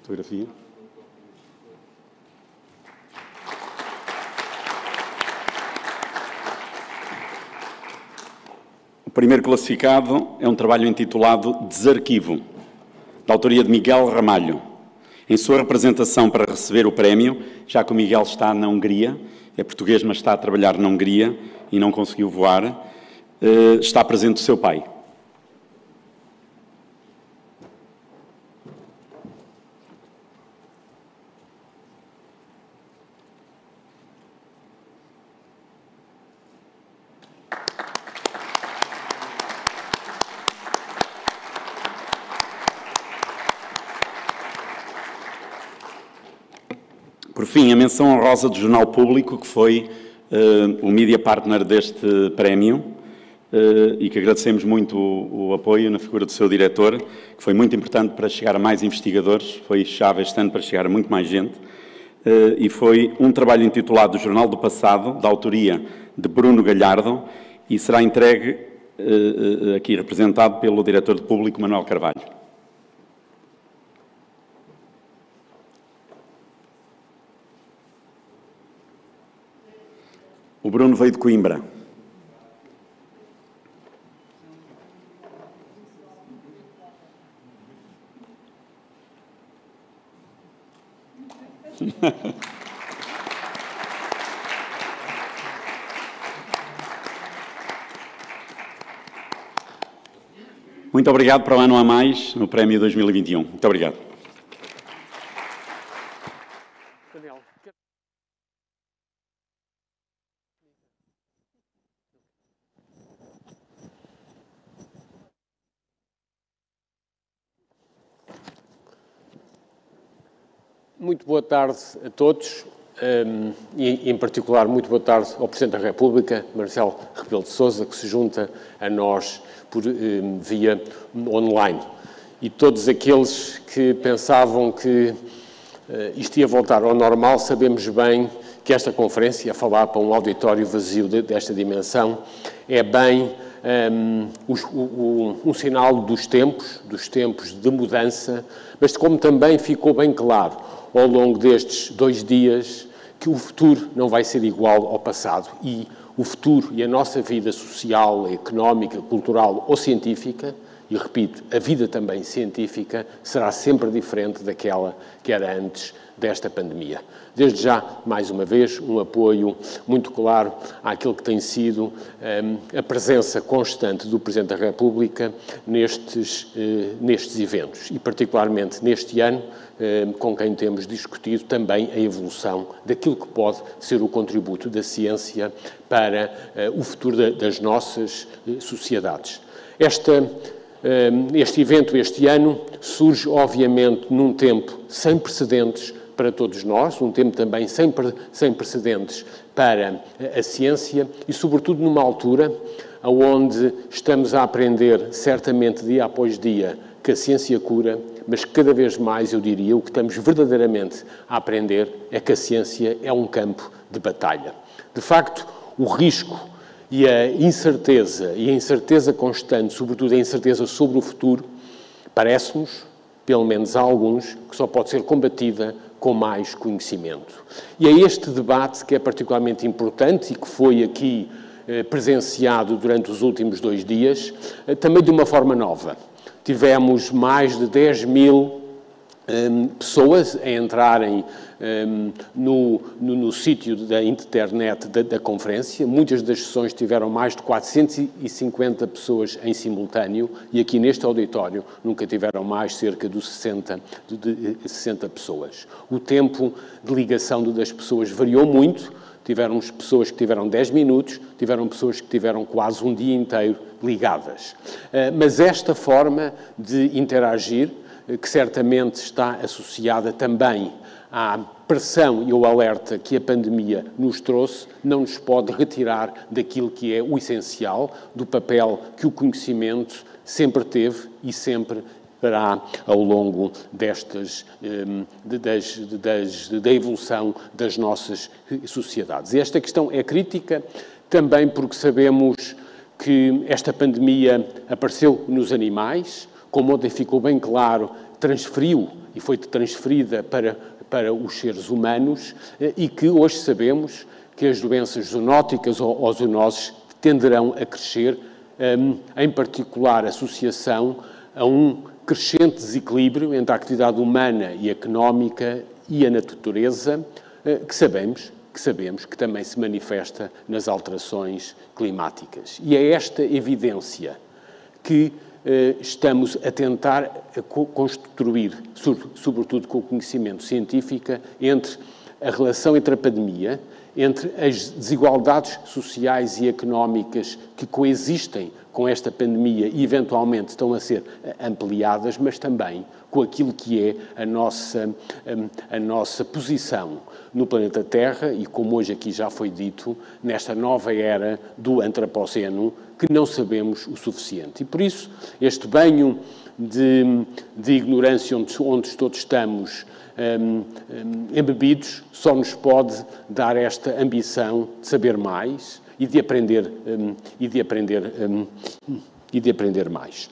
Fotografia. O primeiro classificado é um trabalho intitulado Desarquivo, da autoria de Miguel Ramalho. Em sua representação para receber o prémio, já que o Miguel está na Hungria, é português, mas está a trabalhar na Hungria e não conseguiu voar, está presente o seu pai. Por fim, a menção honrosa do Jornal Público, que foi o media partner deste prémio, e que agradecemos muito o apoio na figura do seu diretor, que foi muito importante para chegar a mais investigadores, foi chave este ano para chegar a muito mais gente, e foi um trabalho intitulado Jornal do Passado, da autoria de Bruno Galhardo, e será entregue aqui representado pelo diretor de Público, Manuel Carvalho. O Bruno veio de Coimbra. Muito obrigado para o ano a mais no Prémio 2021. Muito obrigado. Muito boa tarde a todos e, em particular, muito boa tarde ao Presidente da República, Marcelo Rebelo de Sousa, que se junta a nós por via online. E todos aqueles que pensavam que isto ia voltar ao normal, sabemos bem que esta conferência, a falar para um auditório vazio desta dimensão, é bem um sinal dos tempos de mudança, mas como também ficou bem claro ao longo destes 2 dias que o futuro não vai ser igual ao passado e o futuro e a nossa vida social, económica, cultural ou científica, e repito, a vida também científica, será sempre diferente daquela que era antes desta pandemia. Desde já, mais uma vez, um apoio muito claro àquilo que tem sido a presença constante do Presidente da República nestes eventos e, particularmente, neste ano, com quem temos discutido também a evolução daquilo que pode ser o contributo da ciência para o futuro das nossas sociedades. Este evento, este ano, surge, obviamente, num tempo sem precedentes para todos nós, um tempo também sem precedentes para a ciência e, sobretudo, numa altura onde estamos a aprender, certamente, dia após dia, que a ciência cura, mas cada vez mais, eu diria, o que estamos verdadeiramente a aprender é que a ciência é um campo de batalha. De facto, o risco e a incerteza constante, sobretudo a incerteza sobre o futuro, parece-nos, pelo menos a alguns, que só pode ser combatida com mais conhecimento. E é este debate que é particularmente importante e que foi aqui presenciado durante os últimos 2 dias, também de uma forma nova. Tivemos mais de 10.000 pessoas a entrarem no sítio da internet da conferência. Muitas das sessões tiveram mais de 450 pessoas em simultâneo e aqui neste auditório nunca tiveram mais cerca de 60 pessoas. O tempo de ligação das pessoas variou muito. Tiveram pessoas que tiveram 10 minutos, tiveram pessoas que tiveram quase um dia inteiro ligadas. Mas esta forma de interagir, que certamente está associada também à pressão e ao alerta que a pandemia nos trouxe, não nos pode retirar daquilo que é o essencial, do papel que o conhecimento sempre teve e sempre terá ao longo da evolução das nossas sociedades. E esta questão é crítica também porque sabemos que esta pandemia apareceu nos animais, como ontem ficou bem claro, transferiu e foi transferida para os seres humanos e que hoje sabemos que as doenças zoonóticas ou zoonoses tenderão a crescer, em particular associação a um crescente desequilíbrio entre a atividade humana e económica e a natureza, que sabemos que também se manifesta nas alterações climáticas. E é esta evidência que estamos a tentar construir, sobretudo com o conhecimento científico, entre a relação entre a pandemia, entre as desigualdades sociais e económicas que coexistem com esta pandemia e eventualmente estão a ser ampliadas, mas também com aquilo que é a nossa posição no planeta Terra e, como hoje aqui já foi dito, nesta nova era do antropoceno, que não sabemos o suficiente. E, por isso, este banho de ignorância onde todos estamos embebidos só nos pode dar esta ambição de saber mais e de aprender mais.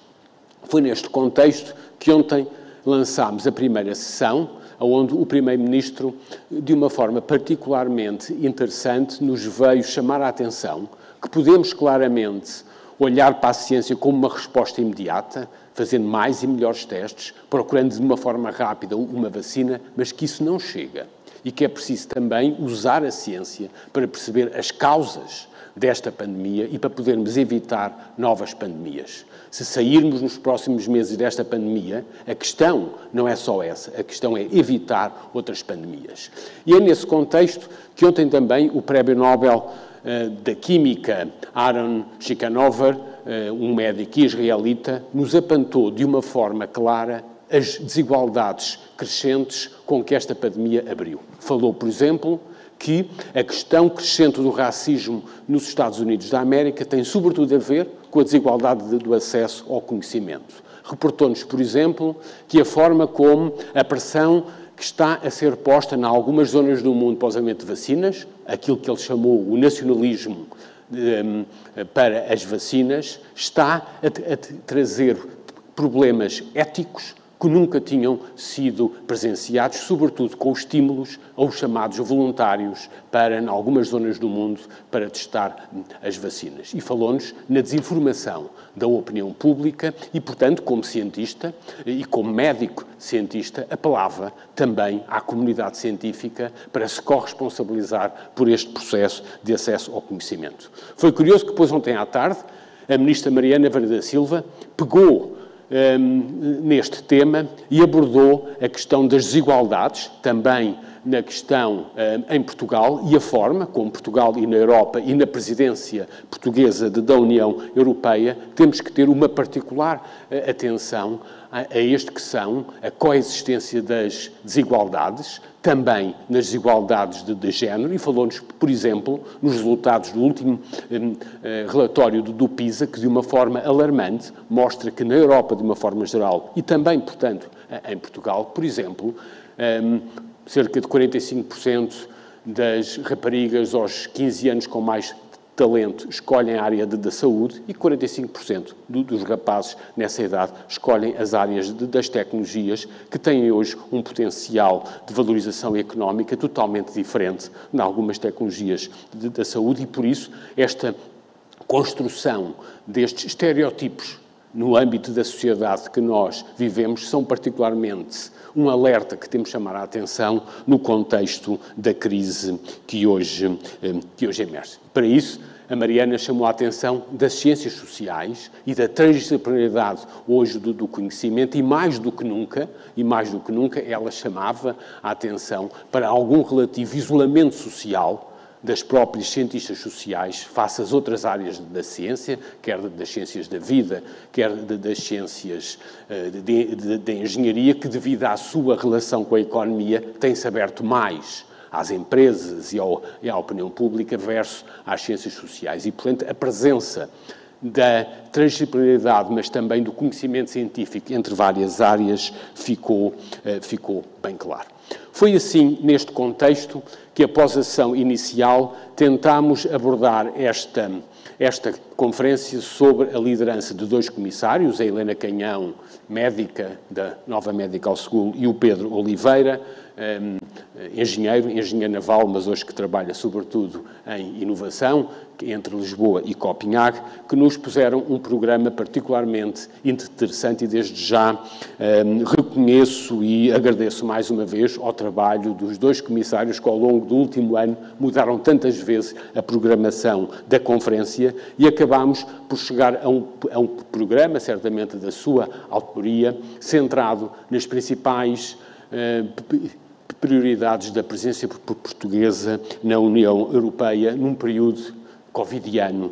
Foi neste contexto que ontem lançámos a primeira sessão, onde o Primeiro-Ministro, de uma forma particularmente interessante, nos veio chamar a atenção que podemos claramente olhar para a ciência como uma resposta imediata, fazendo mais e melhores testes, procurando de uma forma rápida uma vacina, mas que isso não chega. E que é preciso também usar a ciência para perceber as causas desta pandemia e para podermos evitar novas pandemias. Se sairmos nos próximos meses desta pandemia, a questão não é só essa, a questão é evitar outras pandemias. E é nesse contexto que ontem também o Prémio Nobel da Química, Aaron Shikanover, um médico israelita, nos apontou de uma forma clara as desigualdades crescentes com que esta pandemia abriu. Falou, por exemplo, que a questão crescente do racismo nos Estados Unidos da América tem sobretudo a ver com a desigualdade do acesso ao conhecimento. Reportou-nos, por exemplo, que a forma como a pressão que está a ser posta em algumas zonas do mundo para o usamento de vacinas, aquilo que ele chamou o nacionalismo para as vacinas, está a trazer problemas éticos que nunca tinham sido presenciados, sobretudo com os estímulos aos chamados voluntários para, em algumas zonas do mundo, para testar as vacinas. E falou-nos na desinformação da opinião pública e, portanto, como cientista e como médico cientista, apelava também à comunidade científica para se corresponsabilizar por este processo de acesso ao conhecimento. Foi curioso que depois, ontem à tarde, a ministra Mariana Vieira da Silva pegou neste tema e abordou a questão das desigualdades, também na questão em Portugal, e a forma como Portugal e na Europa e na presidência portuguesa da União Europeia temos que ter uma particular atenção a este que são a coexistência das desigualdades, também nas desigualdades de género, e falou-nos, por exemplo, nos resultados do último relatório do PISA, que de uma forma alarmante mostra que na Europa, de uma forma geral, e também, portanto, em Portugal, por exemplo, cerca de 45% das raparigas aos 15 anos com mais talento escolhem a área da saúde e 45% dos rapazes nessa idade escolhem as áreas das tecnologias, que têm hoje um potencial de valorização económica totalmente diferente em algumas tecnologias da saúde, e por isso esta construção destes estereótipos no âmbito da sociedade que nós vivemos são particularmente um alerta que temos de chamar a atenção no contexto da crise que hoje emerge. Para isso, a Mariana chamou a atenção das ciências sociais e da transdisciplinaridade hoje do conhecimento e mais do que nunca, ela chamava a atenção para algum relativo isolamento social das próprias cientistas sociais face às outras áreas da ciência, quer das ciências da vida, quer das ciências da engenharia, que devido à sua relação com a economia tem-se aberto mais às empresas e à opinião pública versus às ciências sociais. E, portanto, a presença da transdisciplinaridade, mas também do conhecimento científico entre várias áreas ficou bem claro. Foi assim, neste contexto, que após a sessão inicial tentámos abordar esta conferência sobre a liderança de dois comissários, a Helena Canhão, médica da Nova Medical School, e o Pedro Oliveira, engenheiro naval, mas hoje que trabalha sobretudo em inovação, entre Lisboa e Copenhague, que nos puseram um programa particularmente interessante e desde já reconheço e agradeço mais uma vez ao trabalho dos dois comissários que ao longo do último ano mudaram tantas vezes a programação da conferência e acabámos por chegar a um programa, certamente da sua autoria, centrado nas principais prioridades da presença portuguesa na União Europeia num período covidiano,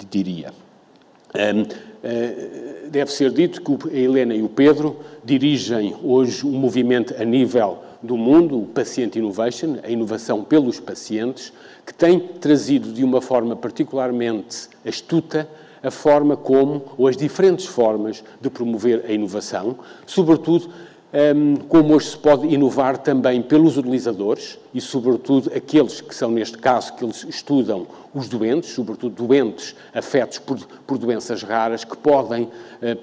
diria. Deve ser dito que a Helena e o Pedro dirigem hoje um movimento a nível do mundo, o Patient Innovation, a inovação pelos pacientes, que tem trazido de uma forma particularmente astuta a forma como, ou as diferentes formas de promover a inovação, sobretudo como hoje se pode inovar também pelos utilizadores e, sobretudo, aqueles que são, neste caso, que eles estudam os doentes, sobretudo doentes afetos por doenças raras, que podem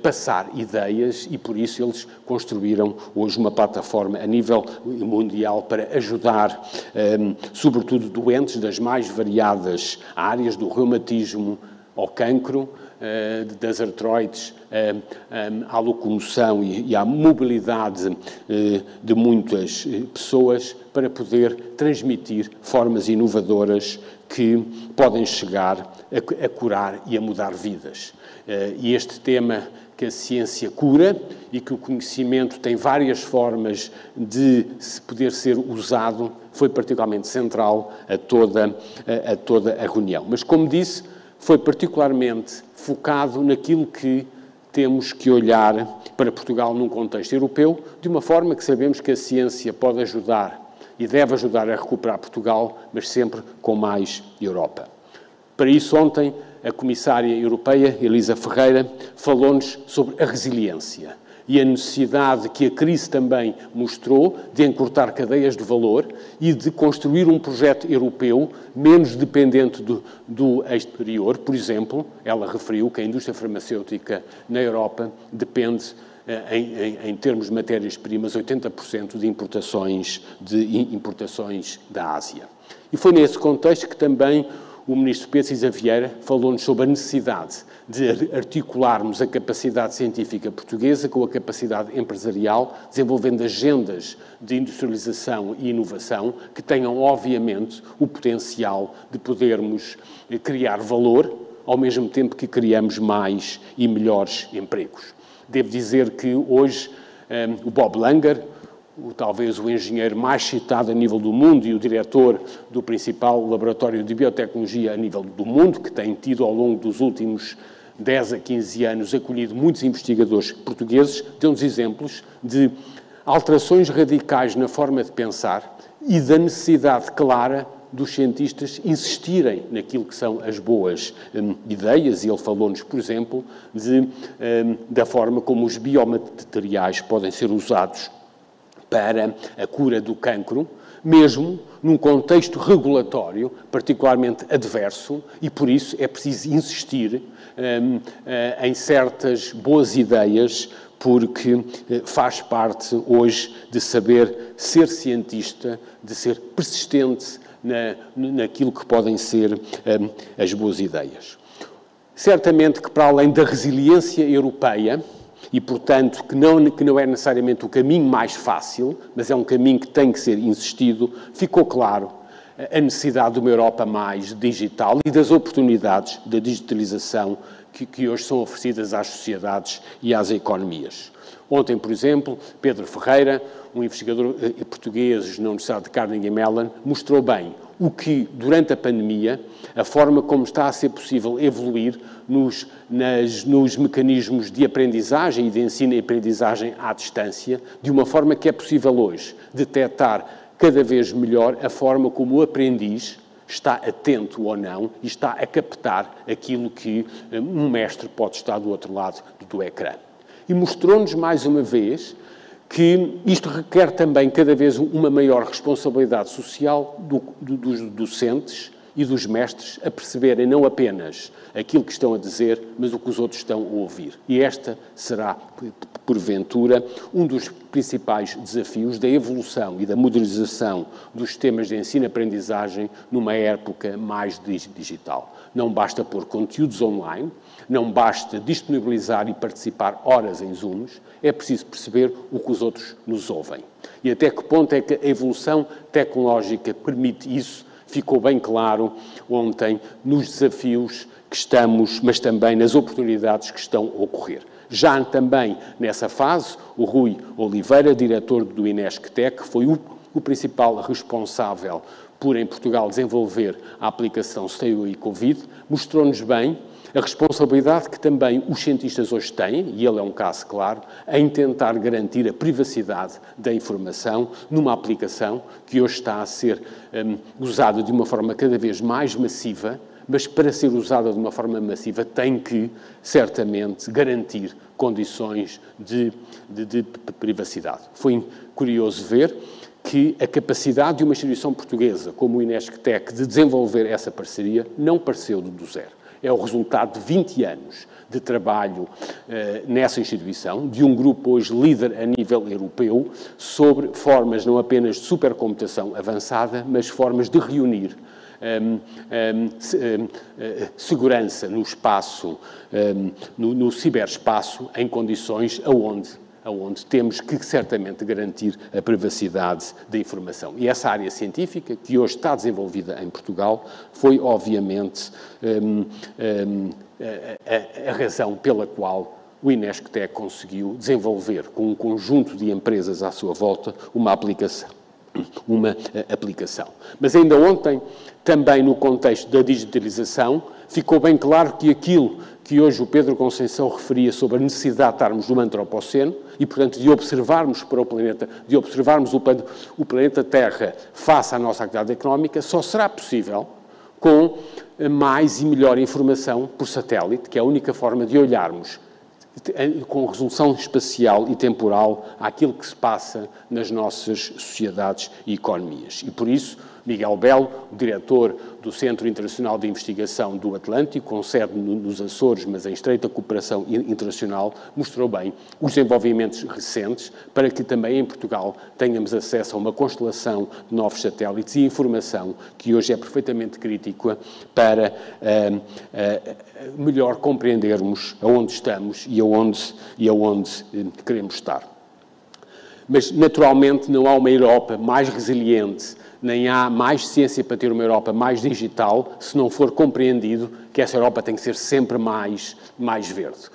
passar ideias e, por isso, eles construíram hoje uma plataforma a nível mundial para ajudar, sobretudo, doentes das mais variadas áreas, do reumatismo ao cancro, das artroides, à locomoção e à mobilidade de muitas pessoas, para poder transmitir formas inovadoras que podem chegar a curar e a mudar vidas. E este tema que a ciência cura e que o conhecimento tem várias formas de poder ser usado foi particularmente central a toda a reunião. Mas, como disse, foi particularmente focado naquilo que temos que olhar para Portugal num contexto europeu, de uma forma que sabemos que a ciência pode ajudar e deve ajudar a recuperar Portugal, mas sempre com mais Europa. Para isso, ontem, a Comissária Europeia, Elisa Ferreira, falou-nos sobre a resiliência e a necessidade que a crise também mostrou de encurtar cadeias de valor e de construir um projeto europeu menos dependente do exterior. Por exemplo, ela referiu que a indústria farmacêutica na Europa depende, em termos de matérias-primas, 80% de importações da Ásia. E foi nesse contexto que também o Ministro Pedro Cisa Vieira falou-nos sobre a necessidade de articularmos a capacidade científica portuguesa com a capacidade empresarial, desenvolvendo agendas de industrialização e inovação que tenham, obviamente, o potencial de podermos criar valor, ao mesmo tempo que criamos mais e melhores empregos. Devo dizer que hoje o Bob Langer, talvez o engenheiro mais citado a nível do mundo e o diretor do principal laboratório de biotecnologia a nível do mundo, que tem tido ao longo dos últimos 10 a 15 anos acolhido muitos investigadores portugueses, deu-nos exemplos de alterações radicais na forma de pensar e da necessidade clara dos cientistas insistirem naquilo que são as boas ideias, e ele falou-nos, por exemplo, da forma como os biomateriais podem ser usados para a cura do cancro, mesmo num contexto regulatório particularmente adverso, e por isso é preciso insistir em certas boas ideias, porque faz parte hoje de saber ser cientista, de ser persistente naquilo que podem ser as boas ideias. Certamente que, para além da resiliência europeia, e, portanto, que não é necessariamente o caminho mais fácil, mas é um caminho que tem que ser insistido, ficou claro a necessidade de uma Europa mais digital e das oportunidades da digitalização que hoje são oferecidas às sociedades e às economias. Ontem, por exemplo, Pedro Ferreira, um investigador português na Universidade de Carnegie Mellon, mostrou bem o que, durante a pandemia, a forma como está a ser possível evoluir nos mecanismos de aprendizagem e de ensino e aprendizagem à distância, de uma forma que é possível hoje detectar cada vez melhor a forma como o aprendiz está atento ou não e está a captar aquilo que um mestre pode estar do outro lado do ecrã. E mostrou-nos, mais uma vez, que isto requer também cada vez uma maior responsabilidade social dos docentes e dos mestres a perceberem não apenas aquilo que estão a dizer, mas o que os outros estão a ouvir. E esta será, porventura, um dos principais desafios da evolução e da modernização dos sistemas de ensino-aprendizagem numa época mais digital. Não basta pôr conteúdos online, não basta disponibilizar e participar horas em Zooms, é preciso perceber o que os outros nos ouvem. E até que ponto é que a evolução tecnológica permite isso, ficou bem claro ontem nos desafios que estamos, mas também nas oportunidades que estão a ocorrer. Já também nessa fase, o Rui Oliveira, diretor do INESC-TEC, foi o principal responsável por, em Portugal, desenvolver a aplicação Stay Away Covid, mostrou-nos bem a responsabilidade que também os cientistas hoje têm, e ele é um caso claro, em tentar garantir a privacidade da informação numa aplicação que hoje está a ser usada de uma forma cada vez mais massiva, mas para ser usada de uma forma massiva tem que, certamente, garantir condições de privacidade. Foi curioso ver que a capacidade de uma instituição portuguesa, como o INESC-TEC, de desenvolver essa parceria, não pareceu do zero. É o resultado de 20 anos de trabalho nessa instituição, de um grupo hoje líder a nível europeu, sobre formas não apenas de supercomputação avançada, mas formas de reunir segurança no espaço, no ciberespaço, em condições onde temos que certamente garantir a privacidade da informação. E essa área científica, que hoje está desenvolvida em Portugal, foi obviamente a razão pela qual o INESC-TEC conseguiu desenvolver, com um conjunto de empresas à sua volta, uma aplicação. Mas ainda ontem, também no contexto da digitalização, ficou bem claro que aquilo que hoje o Pedro Conceição referia sobre a necessidade de estarmos no antropoceno e, portanto, de observarmos para o planeta, de observarmos o planeta Terra face à nossa atividade económica, só será possível com mais e melhor informação por satélite, que é a única forma de olharmos com resolução espacial e temporal àquilo que se passa nas nossas sociedades e economias. E por isso, Miguel Belo, o diretor do Centro Internacional de Investigação do Atlântico, com sede nos Açores, mas em estreita cooperação internacional, mostrou bem os desenvolvimentos recentes para que também em Portugal tenhamos acesso a uma constelação de novos satélites e informação que hoje é perfeitamente crítica para melhor compreendermos aonde estamos e aonde queremos estar. Mas, naturalmente, não há uma Europa mais resiliente, nem há mais ciência para ter uma Europa mais digital, se não for compreendido que essa Europa tem que ser sempre mais verde.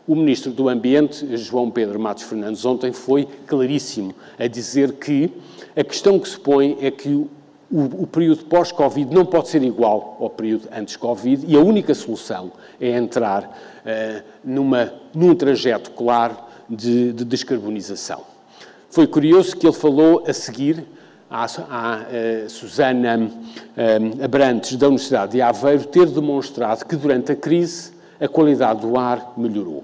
O Ministro do Ambiente, João Pedro Matos Fernandes, ontem foi claríssimo a dizer que a questão que se põe é que o período pós-Covid não pode ser igual ao período antes-Covid e a única solução é entrar num trajeto claro de descarbonização. Foi curioso que ele falou a seguir à Susana Abrantes, da Universidade de Aveiro, ter demonstrado que durante a crise a qualidade do ar melhorou.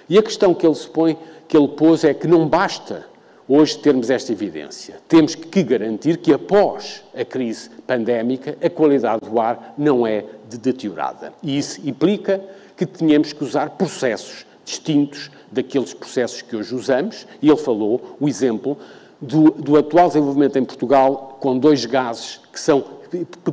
E a questão que ele pôs é que não basta hoje termos esta evidência. Temos que garantir que após a crise pandémica a qualidade do ar não é deteriorada. E isso implica que tenhamos que usar processos distintos daqueles processos que hoje usamos, e ele falou o exemplo do atual desenvolvimento em Portugal com dois gases que são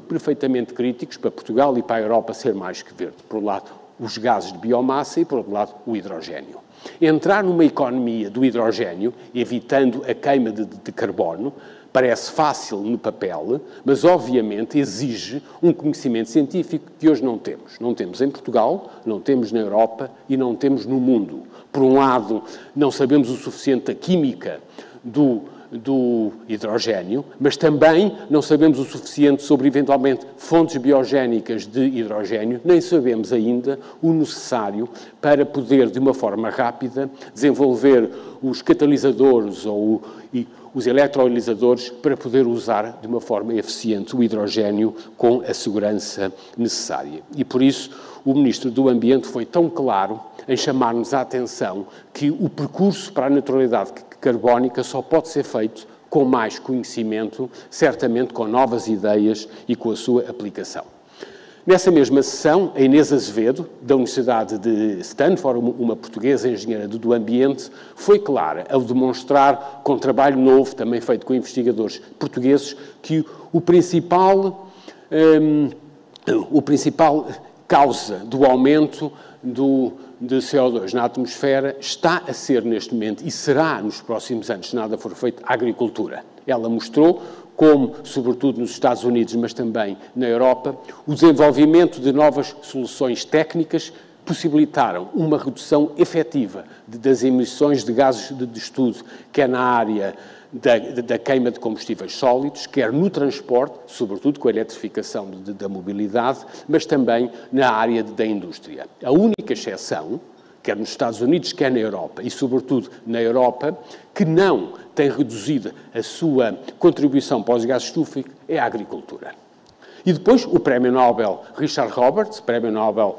perfeitamente críticos para Portugal e para a Europa ser mais que verde. Por um lado, os gases de biomassa e, por outro lado, o hidrogénio. Entrar numa economia do hidrogénio, evitando a queima de carbono, parece fácil no papel, mas obviamente exige um conhecimento científico que hoje não temos. Não temos em Portugal, não temos na Europa e não temos no mundo. Por um lado, não sabemos o suficiente da química do hidrogénio, mas também não sabemos o suficiente sobre, eventualmente, fontes biogénicas de hidrogénio, nem sabemos ainda o necessário para poder, de uma forma rápida, desenvolver os catalisadores ou os eletrolisadores para poder usar de uma forma eficiente o hidrogénio com a segurança necessária. E, por isso, o Ministro do Ambiente foi tão claro em chamar-nos a atenção que o percurso para a neutralidade carbónica só pode ser feito com mais conhecimento, certamente com novas ideias e com a sua aplicação. Nessa mesma sessão, a Inês Azevedo, da Universidade de Stanford, uma portuguesa engenheira do ambiente, foi clara ao demonstrar, com trabalho novo, também feito com investigadores portugueses, que o principal causa do aumento de CO2 na atmosfera está a ser neste momento e será nos próximos anos, se nada for feito, a agricultura. Ela mostrou como, sobretudo nos Estados Unidos, mas também na Europa, o desenvolvimento de novas soluções técnicas possibilitaram uma redução efetiva das emissões de gases de estudo, quer na área da queima de combustíveis sólidos, quer no transporte, sobretudo com a eletrificação da mobilidade, mas também na área da indústria. A única exceção, quer nos Estados Unidos, quer na Europa, e sobretudo na Europa, que não tem reduzido a sua contribuição para os gases de estufa, é a agricultura. E depois o Prémio Nobel Richard Roberts, Prémio Nobel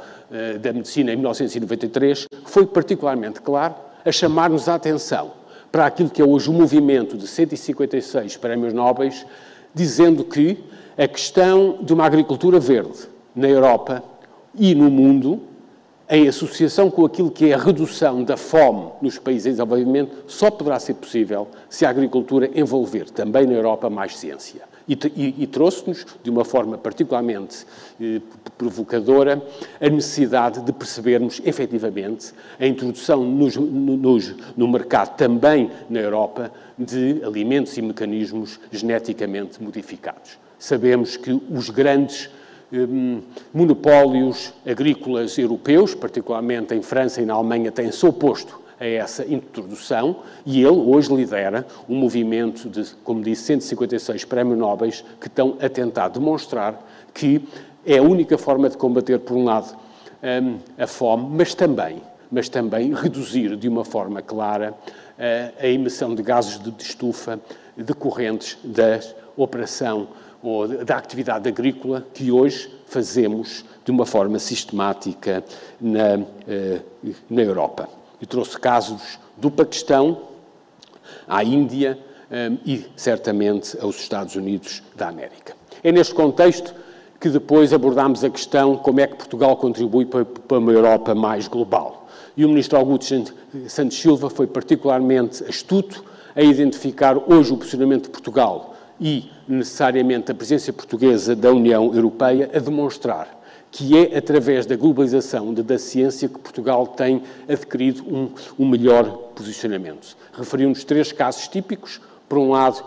da Medicina em 1993, foi particularmente claro a chamar-nos a atenção para aquilo que é hoje o movimento de 156 Prémios Nobres, dizendo que a questão de uma agricultura verde na Europa e no mundo, em associação com aquilo que é a redução da fome nos países em desenvolvimento, só poderá ser possível se a agricultura envolver também na Europa mais ciência. E trouxe-nos, de uma forma particularmente provocadora, a necessidade de percebermos, efetivamente, a introdução no mercado, também na Europa, de alimentos e mecanismos geneticamente modificados. Sabemos que os grandes monopólios agrícolas europeus, particularmente em França e na Alemanha, têm-se oposto a essa introdução, e ele hoje lidera um movimento de, como disse, 156 prémios Nobres que estão a tentar demonstrar que é a única forma de combater, por um lado, a fome, mas também reduzir de uma forma clara a emissão de gases de estufa decorrentes da operação ou da atividade agrícola que hoje fazemos de uma forma sistemática na Europa. Eu trouxe casos do Paquistão à Índia e, certamente, aos Estados Unidos da América. É neste contexto que depois abordámos a questão como é que Portugal contribui para uma Europa mais global. E o Ministro Augusto Santos Silva foi particularmente astuto a identificar hoje o posicionamento de Portugal e, necessariamente, a presença portuguesa da União Europeia a demonstrar que é através da globalização da ciência que Portugal tem adquirido um melhor posicionamento. Referiu-nos 3 casos típicos. Por um lado,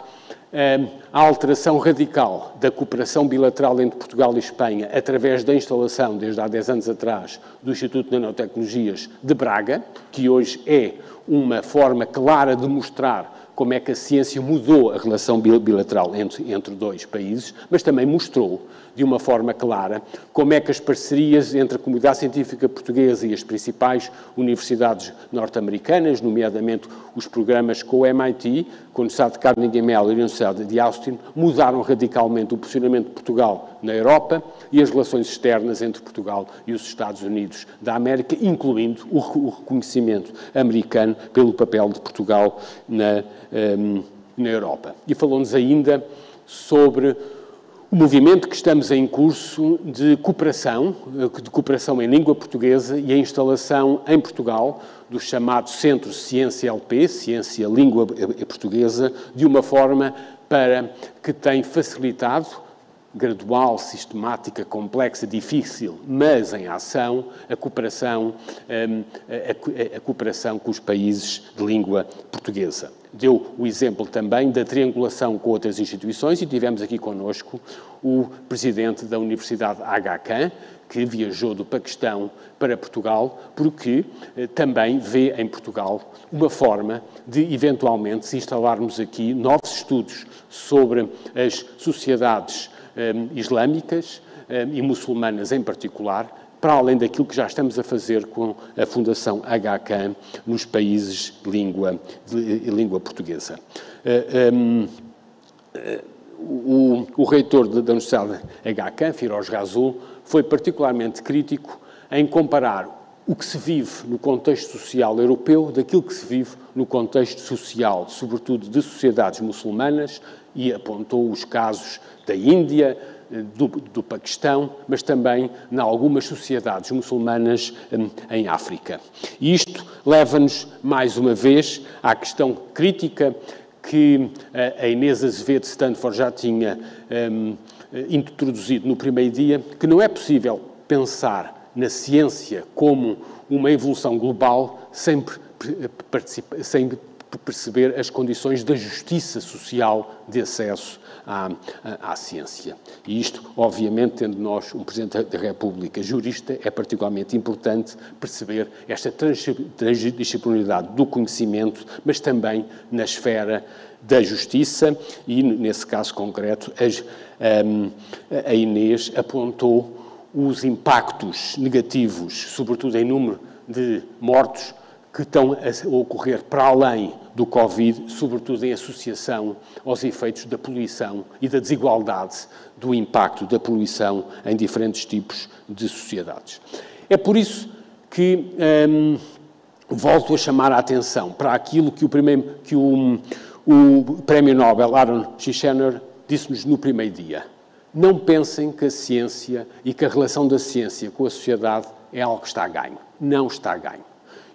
a alteração radical da cooperação bilateral entre Portugal e Espanha através da instalação, desde há 10 anos atrás, do Instituto de Nanotecnologias de Braga, que hoje é uma forma clara de mostrar como é que a ciência mudou a relação bilateral entre 2 países, mas também mostrou, de uma forma clara, como é que as parcerias entre a comunidade científica portuguesa e as principais universidades norte-americanas, nomeadamente os programas com o MIT, com a Universidade de Carnegie Mellon e a Universidade de Austin, mudaram radicalmente o posicionamento de Portugal na Europa e as relações externas entre Portugal e os Estados Unidos da América, incluindo o reconhecimento americano pelo papel de Portugal na Europa. E falou-nos ainda sobre o movimento que estamos em curso de cooperação em língua portuguesa e a instalação em Portugal do chamado Centro Ciência LP, Ciência Língua Portuguesa, de uma forma para que tem facilitado, gradual, sistemática, complexa, difícil, mas em ação, a cooperação com os países de língua portuguesa. Deu o exemplo também da triangulação com outras instituições e tivemos aqui connosco o presidente da Universidade Aga Khan, que viajou do Paquistão para Portugal, porque também vê em Portugal uma forma de, eventualmente, se instalarmos aqui novos estudos sobre as sociedades islâmicas e muçulmanas em particular, para além daquilo que já estamos a fazer com a Fundação Aga Khan nos países de língua portuguesa. O reitor da Universidade Aga Khan, Firoz Rasul, foi particularmente crítico em comparar o que se vive no contexto social europeu daquilo que se vive no contexto social, sobretudo de sociedades muçulmanas, e apontou os casos da Índia, do Paquistão, mas também em algumas sociedades muçulmanas em África. E isto leva-nos, mais uma vez, à questão crítica que a Inês Azevedo de Stanford já tinha introduzido no primeiro dia, que não é possível pensar na ciência como uma evolução global sem perceber as condições da justiça social de acesso à ciência. E isto, obviamente, tendo nós um Presidente da República jurista, é particularmente importante perceber esta transdisciplinaridade do conhecimento, mas também na esfera da justiça e, nesse caso concreto, a Inês apontou os impactos negativos, sobretudo em número de mortos, que estão a ocorrer para além do Covid, sobretudo em associação aos efeitos da poluição e da desigualdade do impacto da poluição em diferentes tipos de sociedades. É por isso que volto a chamar a atenção para aquilo que o Prémio Nobel Aaron Shishner disse-nos no primeiro dia. Não pensem que a ciência e que a relação da ciência com a sociedade é algo que está a ganho. Não está a ganho.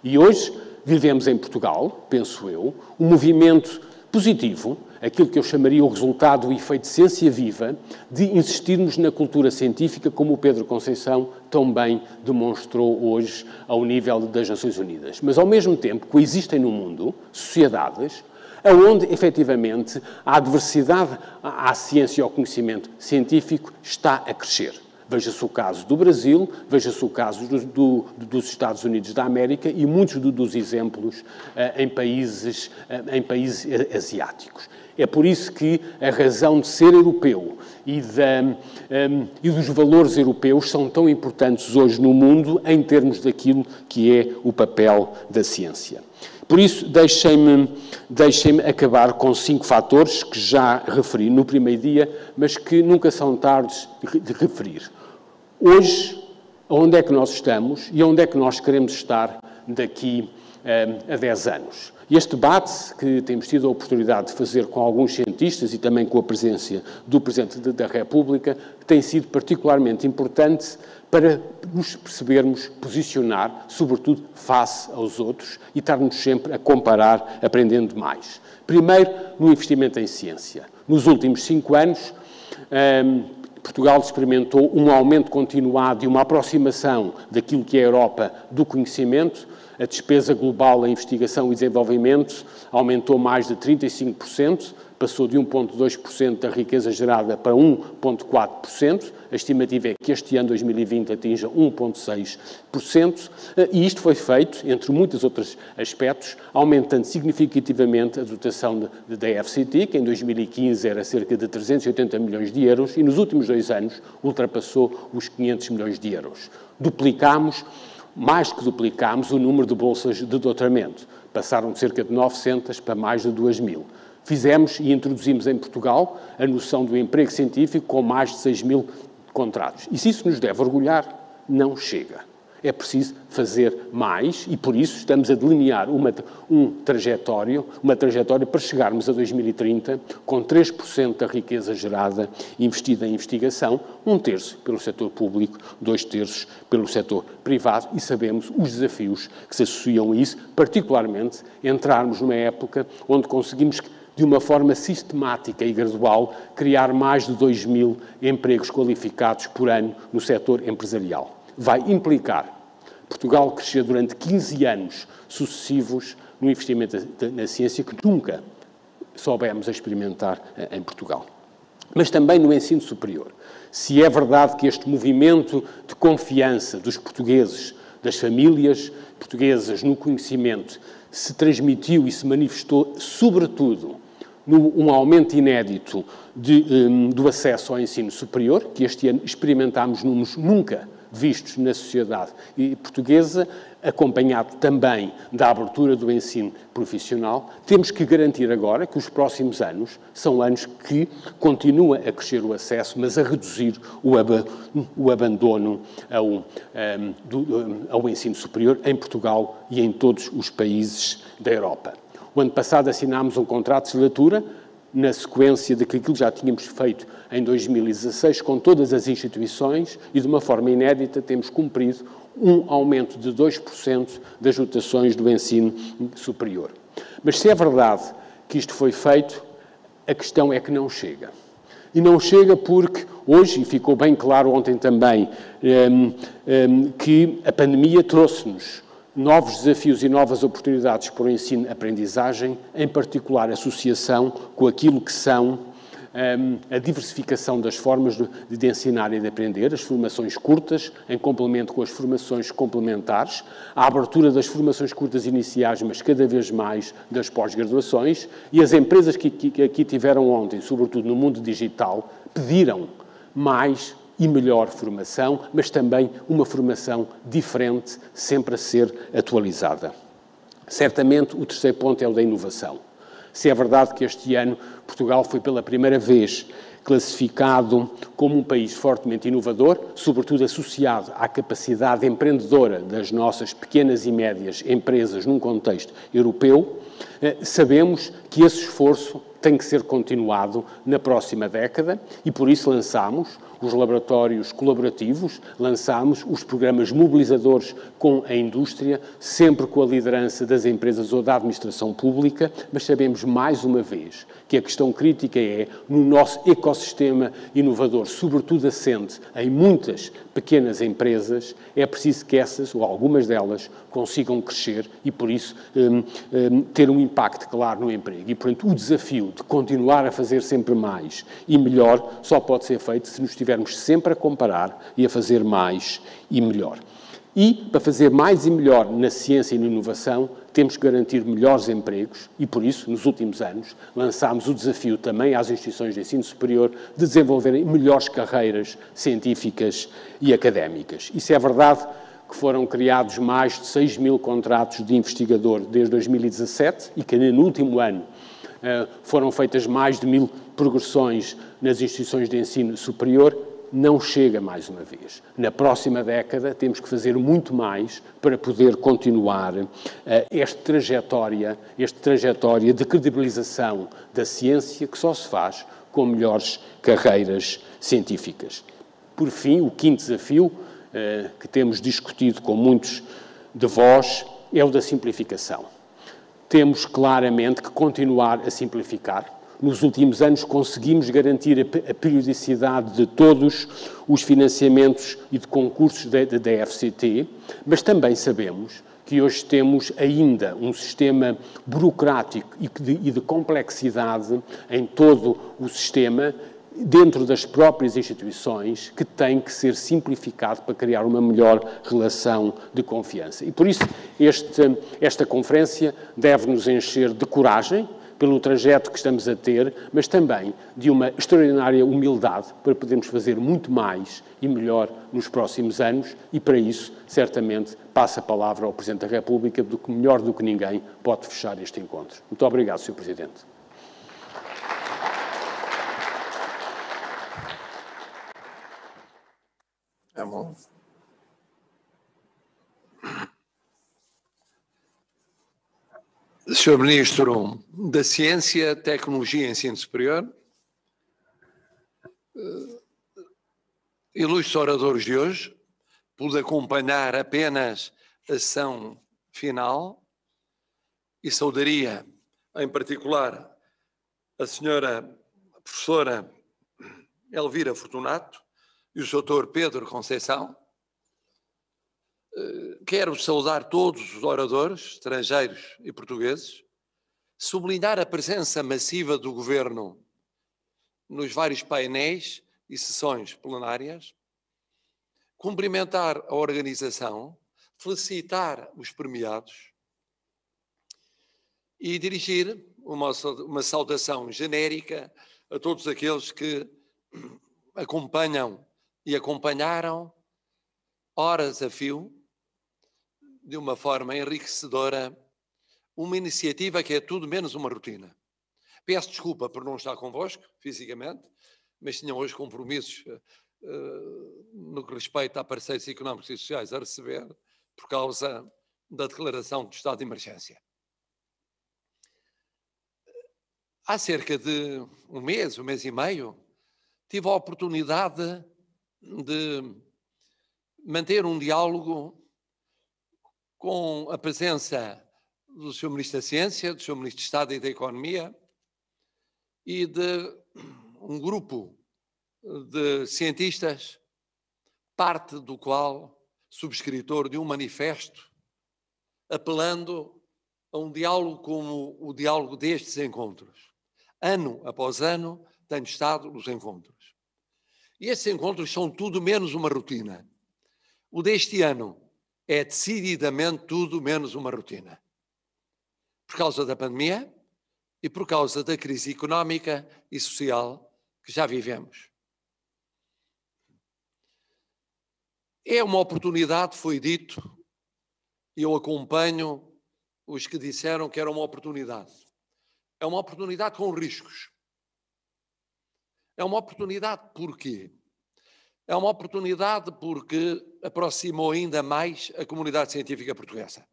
E hoje vivemos em Portugal, penso eu, um movimento positivo, aquilo que eu chamaria o resultado, o efeito ciência viva, de insistirmos na cultura científica, como o Pedro Conceição tão bem demonstrou hoje ao nível das Nações Unidas. Mas, ao mesmo tempo, coexistem no mundo sociedades onde, efetivamente, a adversidade à ciência e ao conhecimento científico está a crescer. Veja-se o caso do Brasil, veja-se o caso dos Estados Unidos da América e muitos dos exemplos em países asiáticos. É por isso que a razão de ser europeu e dos valores europeus são tão importantes hoje no mundo em termos daquilo que é o papel da ciência. Por isso, deixem-me acabar com 5 fatores que já referi no primeiro dia, mas que nunca são tardes de referir. Hoje, onde é que nós estamos e onde é que nós queremos estar daqui a 10 anos? Este debate que temos tido a oportunidade de fazer com alguns cientistas e também com a presença do Presidente da República tem sido particularmente importante para nos percebermos posicionar, sobretudo face aos outros, e estarmos sempre a comparar, aprendendo mais. Primeiro, no investimento em ciência. Nos últimos 5 anos, Portugal experimentou um aumento continuado e uma aproximação daquilo que é a Europa do conhecimento. A despesa global em investigação e desenvolvimento aumentou mais de 35%, passou de 1,2% da riqueza gerada para 1,4%. A estimativa é que este ano, 2020, atinja 1,6%. E isto foi feito, entre muitos outros aspectos, aumentando significativamente a dotação da FCT, que em 2015 era cerca de 380 milhões de euros, e nos últimos 2 anos ultrapassou os 500 milhões de euros. Mais que duplicámos o número de bolsas de doutoramento. Passaram de cerca de 900 para mais de 2.000. Fizemos e introduzimos em Portugal a noção do emprego científico com mais de 6.000 contratos. E se isso nos deve orgulhar, não chega. É preciso fazer mais e, por isso, estamos a delinear uma trajetória para chegarmos a 2030 com 3% da riqueza gerada investida em investigação, 1/3 pelo setor público, 2/3 pelo setor privado, e sabemos os desafios que se associam a isso, particularmente entrarmos numa época onde conseguimos, de uma forma sistemática e gradual, criar mais de 2.000 empregos qualificados por ano no setor empresarial. Vai implicar Portugal crescer durante 15 anos sucessivos no investimento na ciência que nunca soubemos experimentar em Portugal. Mas também no ensino superior. Se é verdade que este movimento de confiança dos portugueses, das famílias portuguesas no conhecimento, se transmitiu e se manifestou, sobretudo, num aumento inédito do acesso ao ensino superior, que este ano experimentámos números nunca vistos na sociedade portuguesa, acompanhado também da abertura do ensino profissional, temos que garantir agora que os próximos anos são anos que continua a crescer o acesso, mas a reduzir o abandono ao ensino superior em Portugal e em todos os países da Europa. O ano passado assinámos um contrato de legislatura, na sequência daquilo que já tínhamos feito em 2016 com todas as instituições, e de uma forma inédita temos cumprido um aumento de 2% das dotações do ensino superior. Mas se é verdade que isto foi feito, a questão é que não chega. E não chega porque hoje, e ficou bem claro ontem também, que a pandemia trouxe-nos novos desafios e novas oportunidades para o ensino-aprendizagem, em particular a associação com aquilo que são a diversificação das formas de ensinar e de aprender, as formações curtas, em complemento com as formações complementares, a abertura das formações curtas iniciais, mas cada vez mais das pós-graduações, e as empresas que aqui tiveram ontem, sobretudo no mundo digital, pediram mais e melhor formação, mas também uma formação diferente, sempre a ser atualizada. Certamente, o terceiro ponto é o da inovação. Se é verdade que este ano Portugal foi pela primeira vez classificado como um país fortemente inovador, sobretudo associado à capacidade empreendedora das nossas pequenas e médias empresas num contexto europeu, sabemos que esse esforço tem que ser continuado na próxima década e por isso lançamos os laboratórios colaborativos, lançamos os programas mobilizadores com a indústria, sempre com a liderança das empresas ou da administração pública, mas sabemos mais uma vez que a questão crítica é, no nosso ecossistema inovador, sobretudo assente em muitas pequenas empresas, é preciso que essas, ou algumas delas, consigam crescer e, por isso, ter um impacto claro no emprego. E, portanto, o desafio de continuar a fazer sempre mais e melhor só pode ser feito se nos estivermos sempre a comparar e a fazer mais e melhor. E, para fazer mais e melhor na ciência e na inovação, temos que garantir melhores empregos e, por isso, nos últimos anos, lançámos o desafio também às instituições de ensino superior de desenvolverem melhores carreiras científicas e académicas. Isso é verdade que foram criados mais de 6 mil contratos de investigador desde 2017 e que no último ano foram feitas mais de 1000 progressões nas instituições de ensino superior. Não chega mais uma vez. Na próxima década temos que fazer muito mais para poder continuar esta trajetória de credibilização da ciência que só se faz com melhores carreiras científicas. Por fim, o quinto desafio que temos discutido com muitos de vós é o da simplificação. Temos claramente que continuar a simplificar. Nos últimos anos conseguimos garantir a periodicidade de todos os financiamentos e de concursos da FCT, mas também sabemos que hoje temos ainda um sistema burocrático e de complexidade em todo o sistema, dentro das próprias instituições, que tem que ser simplificado para criar uma melhor relação de confiança. E por isso esta conferência deve nos encher de coragem, pelo trajeto que estamos a ter, mas também de uma extraordinária humildade para podermos fazer muito mais e melhor nos próximos anos e, para isso, certamente, passo a palavra ao Presidente da República, do que melhor do que ninguém pode fechar este encontro. Muito obrigado, Sr. Presidente. É bom. Senhor Ministro da Ciência, Tecnologia e Ensino Superior, ilustres oradores de hoje, pude acompanhar apenas a sessão final e saudaria, em particular, a senhora professora Elvira Fortunato e o Dr. Pedro Conceição. Quero saudar todos os oradores, estrangeiros e portugueses, sublinhar a presença massiva do Governo nos vários painéis e sessões plenárias, cumprimentar a organização, felicitar os premiados e dirigir uma saudação genérica a todos aqueles que acompanham e acompanharam horas a fio, de uma forma enriquecedora, uma iniciativa que é tudo menos uma rotina. Peço desculpa por não estar convosco, fisicamente, mas tinham hoje compromissos no que respeita a parceiros económicos e sociais a receber por causa da declaração de estado de emergência. Há cerca de um mês e meio, tive a oportunidade de manter um diálogo com a presença do Sr. Ministro da Ciência, do Sr. Ministro de Estado e da Economia e de um grupo de cientistas, parte do qual subscritor de um manifesto apelando a um diálogo como o diálogo destes encontros. Ano após ano tenho estado nos encontros. E estes encontros são tudo menos uma rotina. O deste ano é decididamente tudo menos uma rotina. Por causa da pandemia e por causa da crise económica e social que já vivemos. É uma oportunidade, foi dito, e eu acompanho os que disseram que era uma oportunidade. É uma oportunidade com riscos. É uma oportunidade porquê? É uma oportunidade porque aproximou ainda mais a comunidade científica portuguesa.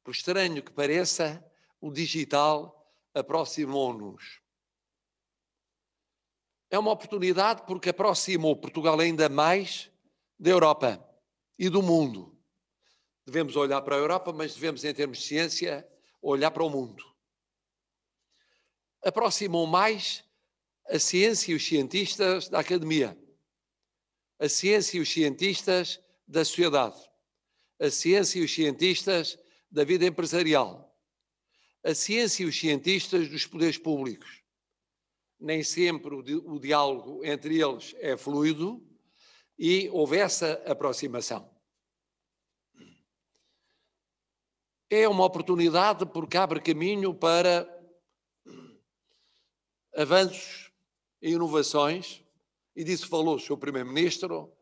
Por estranho que pareça, o digital aproximou-nos. É uma oportunidade porque aproximou Portugal ainda mais da Europa e do mundo. Devemos olhar para a Europa, mas devemos, em termos de ciência, olhar para o mundo. Aproximou mais a ciência e os cientistas da academia, a ciência e os cientistas da sociedade, a ciência e os cientistas da vida empresarial, a ciência e os cientistas dos poderes públicos. Nem sempre o diálogo entre eles é fluido e houve essa aproximação. É uma oportunidade porque abre caminho para avanços e inovações, e disso falou o Sr. Primeiro-Ministro,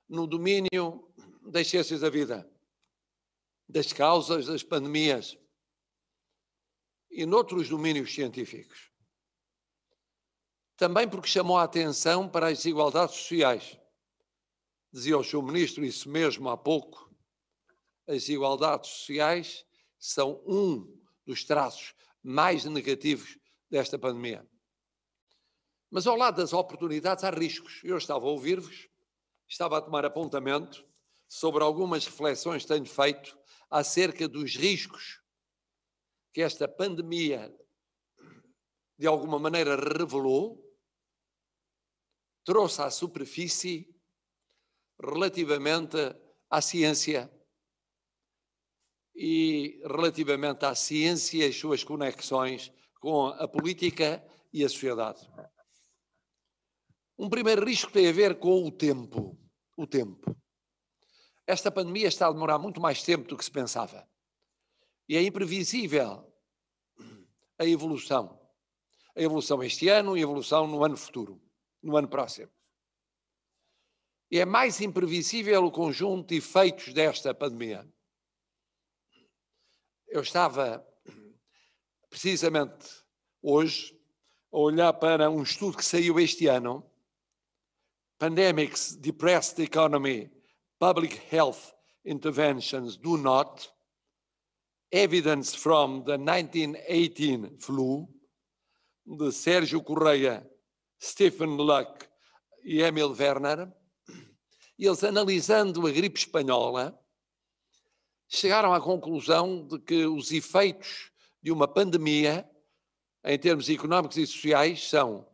no domínio das ciências da vida, das causas das pandemias e noutros domínios científicos. Também porque chamou a atenção para as desigualdades sociais. Dizia o Sr. Ministro isso mesmo há pouco, as desigualdades sociais são um dos traços mais negativos desta pandemia. Mas ao lado das oportunidades há riscos. Eu estava a ouvir-vos, estava a tomar apontamento sobre algumas reflexões que tenho feito acerca dos riscos que esta pandemia de alguma maneira revelou, trouxe à superfície relativamente à ciência e relativamente à ciência e as suas conexões com a política e a sociedade. Um primeiro risco tem a ver com o tempo. O tempo. Esta pandemia está a demorar muito mais tempo do que se pensava. E é imprevisível a evolução. A evolução este ano e a evolução no ano futuro, no ano próximo. E é mais imprevisível o conjunto de efeitos desta pandemia. Eu estava, precisamente hoje, a olhar para um estudo que saiu este ano, Pandemics Depress the Economy, Public Health Interventions Do Not, Evidence from the 1918 Flu, de Sérgio Correia, Stephen Luck e Emil Werner, e eles, analisando a gripe espanhola, chegaram à conclusão de que os efeitos de uma pandemia, em termos económicos e sociais, são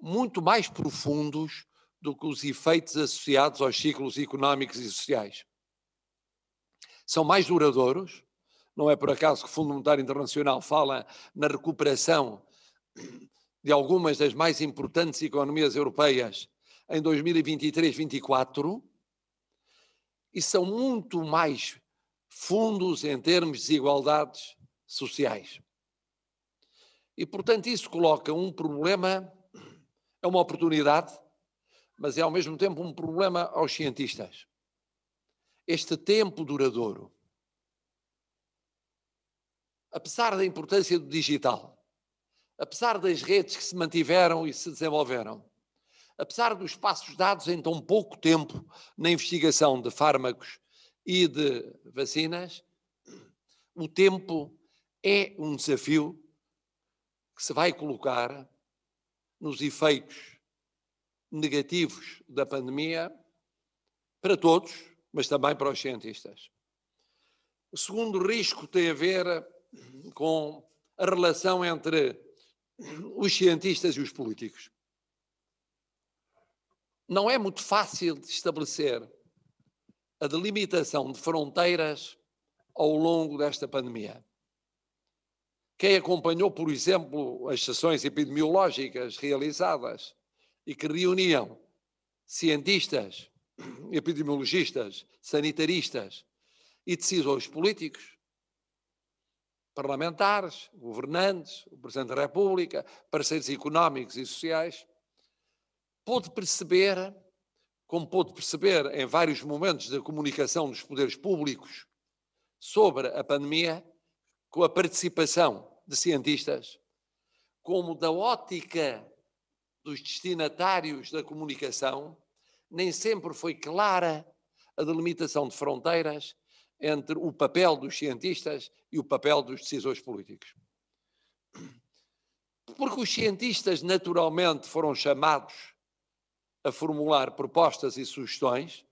muito mais profundos do que os efeitos associados aos ciclos económicos e sociais. São mais duradouros. Não é por acaso que o Fundo Monetário Internacional fala na recuperação de algumas das mais importantes economias europeias em 2023-24, e são muito mais fundos em termos de desigualdades sociais. E, portanto, isso coloca um problema, é uma oportunidade, mas é ao mesmo tempo um problema aos cientistas. Este tempo duradouro. Apesar da importância do digital, apesar das redes que se mantiveram e se desenvolveram, apesar dos passos dados em tão pouco tempo na investigação de fármacos e de vacinas, o tempo é um desafio que se vai colocar nos efeitos negativos da pandemia para todos, mas também para os cientistas. O segundo risco tem a ver com a relação entre os cientistas e os políticos. Não é muito fácil de estabelecer a delimitação de fronteiras ao longo desta pandemia. Quem acompanhou, por exemplo, as sessões epidemiológicas realizadas e que reuniam cientistas, epidemiologistas, sanitaristas e decisores políticos, parlamentares, governantes, o Presidente da República, parceiros económicos e sociais, pôde perceber, como pôde perceber em vários momentos da comunicação dos poderes públicos sobre a pandemia, com a participação de cientistas, como da ótica dos destinatários da comunicação, nem sempre foi clara a delimitação de fronteiras entre o papel dos cientistas e o papel dos decisores políticos. Porque os cientistas naturalmente foram chamados a formular propostas e sugestões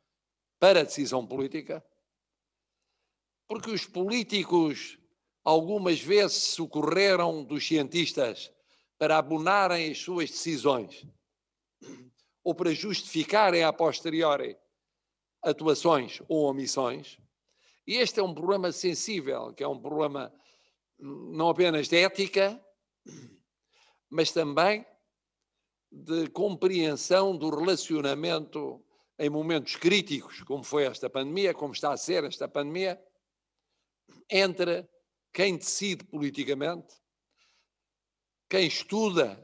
para a decisão política, porque os políticos algumas vezes socorreram dos cientistas para abonarem as suas decisões ou para justificarem a posteriori atuações ou omissões. E este é um problema sensível, que é um problema não apenas de ética, mas também de compreensão do relacionamento em momentos críticos, como foi esta pandemia, como está a ser esta pandemia, entre quem decide politicamente, quem estuda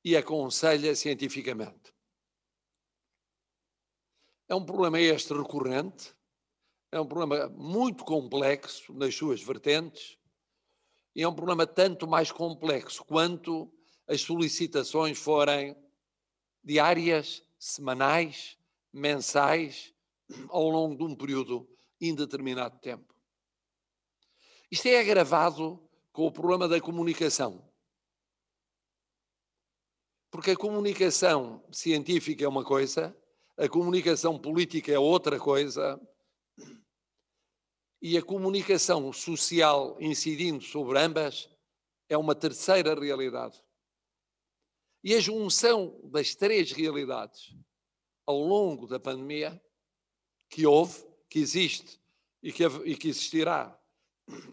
e aconselha cientificamente. É um problema este recorrente, é um problema muito complexo nas suas vertentes e é um problema tanto mais complexo quanto as solicitações forem diárias, semanais, mensais, ao longo de um período indeterminado de tempo. Isto é agravado com o problema da comunicação. Porque a comunicação científica é uma coisa, a comunicação política é outra coisa, e a comunicação social incidindo sobre ambas é uma terceira realidade. E a junção das três realidades ao longo da pandemia, que houve, que existe e que existirá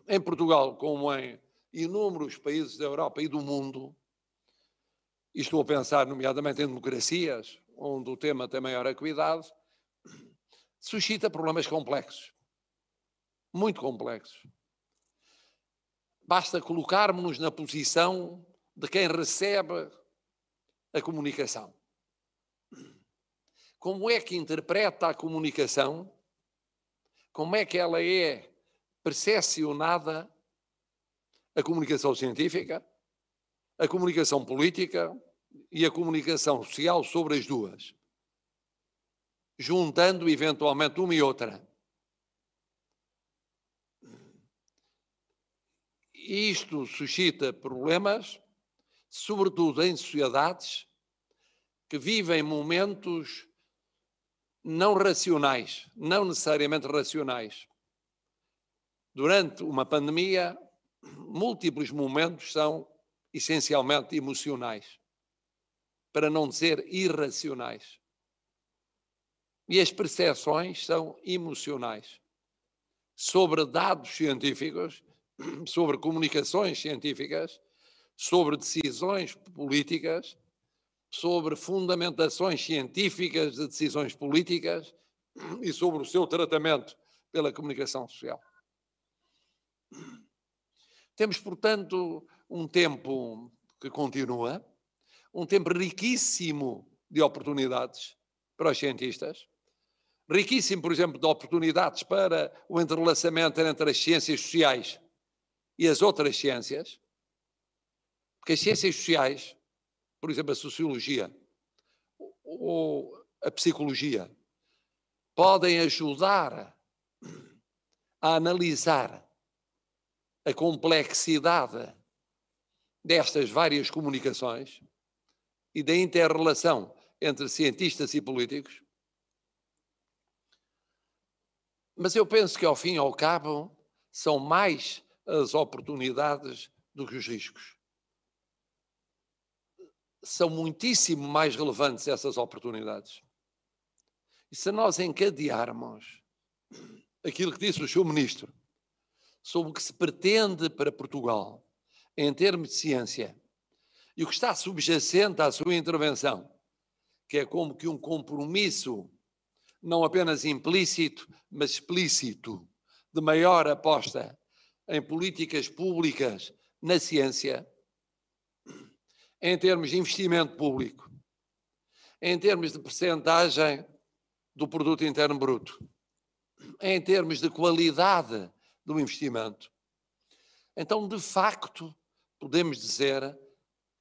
em Portugal como em inúmeros países da Europa e do mundo, e estou a pensar nomeadamente em democracias, onde o tema tem maior acuidade, suscita problemas complexos, muito complexos. Basta colocarmos-nos na posição de quem recebe a comunicação. Como é que interpreta a comunicação? Como é que ela é percepcionada, a comunicação científica, a comunicação política e a comunicação social sobre as duas, juntando eventualmente uma e outra. Isto suscita problemas, sobretudo em sociedades que vivem momentos não racionais, não necessariamente racionais. Durante uma pandemia, múltiplos momentos são essencialmente emocionais, para não dizer irracionais. E as percepções são emocionais. Sobre dados científicos, sobre comunicações científicas, sobre decisões políticas, sobre fundamentações científicas de decisões políticas e sobre o seu tratamento pela comunicação social. Temos, portanto, um tempo que continua, um tempo riquíssimo de oportunidades para os cientistas, riquíssimo, por exemplo, de oportunidades para o entrelaçamento entre as ciências sociais e as outras ciências, porque as ciências sociais, por exemplo, a sociologia ou a psicologia, podem ajudar a analisar a complexidade destas várias comunicações e da inter-relação entre cientistas e políticos. Mas eu penso que, ao fim e ao cabo, são mais as oportunidades do que os riscos. São muitíssimo mais relevantes essas oportunidades. E se nós encadearmos aquilo que disse o Sr. Ministro sobre o que se pretende para Portugal em termos de ciência e o que está subjacente à sua intervenção, que é como que um compromisso não apenas implícito, mas explícito, de maior aposta em políticas públicas na ciência, em termos de investimento público, em termos de percentagem do produto interno bruto, em termos de qualidade do investimento, então, de facto, podemos dizer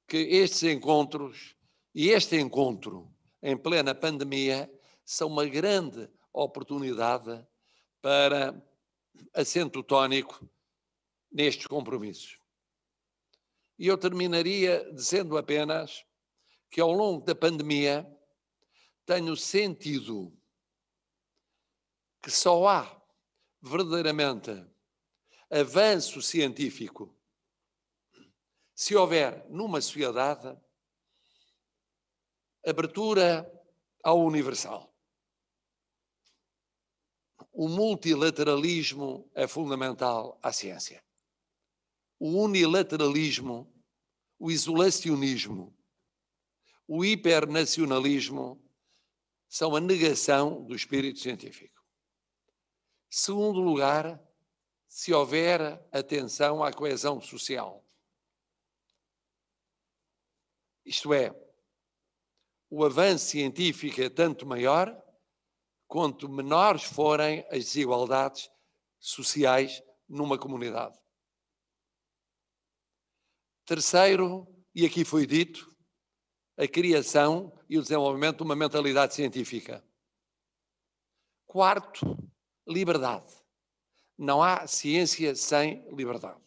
que estes encontros e este encontro em plena pandemia são uma grande oportunidade para assento tónico nestes compromissos. E eu terminaria dizendo apenas que ao longo da pandemia tenho sentido que só há verdadeiramente avanço científico se houver numa sociedade abertura ao universal. O multilateralismo é fundamental à ciência. O unilateralismo, o isolacionismo, o hipernacionalismo são a negação do espírito científico. Segundo lugar, se houver atenção à coesão social. Isto é, o avanço científico é tanto maior quanto menores forem as desigualdades sociais numa comunidade. Terceiro, e aqui foi dito, a criação e o desenvolvimento de uma mentalidade científica. Quarto, liberdade. Não há ciência sem liberdade.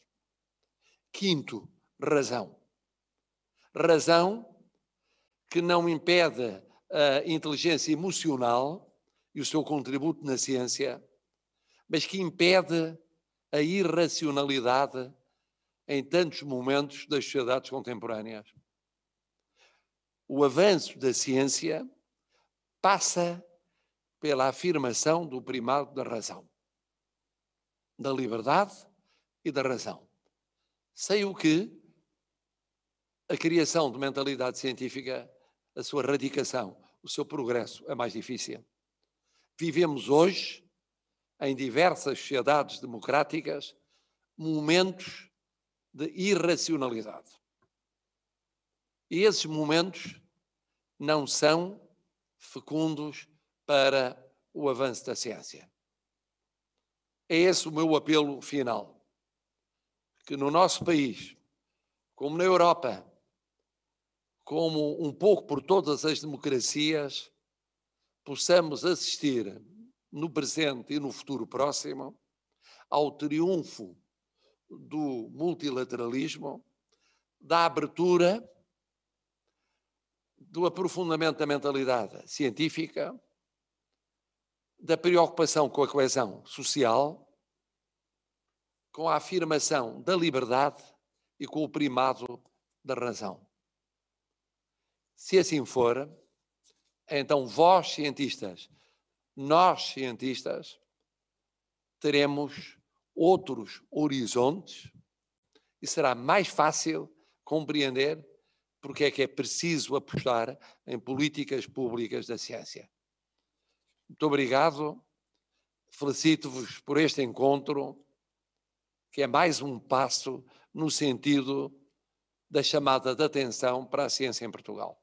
Quinto, razão. Razão que não impede a inteligência emocional e o seu contributo na ciência, mas que impede a irracionalidade em tantos momentos das sociedades contemporâneas. O avanço da ciência passa pela afirmação do primado da razão, da liberdade e da razão. Sei o que a criação de mentalidade científica, a sua radicação, o seu progresso é mais difícil. Vivemos hoje, em diversas sociedades democráticas, momentos de irracionalidade. E esses momentos não são fecundos para o avanço da ciência. É esse o meu apelo final. Que no nosso país, como na Europa, como um pouco por todas as democracias, possamos assistir no presente e no futuro próximo ao triunfo do multilateralismo, da abertura, do aprofundamento da mentalidade científica, da preocupação com a coesão social, com a afirmação da liberdade e com o primado da razão. Se assim for, então vós, cientistas, nós, cientistas, teremos outros horizontes e será mais fácil compreender porque é que é preciso apostar em políticas públicas da ciência. Muito obrigado, felicito-vos por este encontro, que é mais um passo no sentido da chamada de atenção para a ciência em Portugal.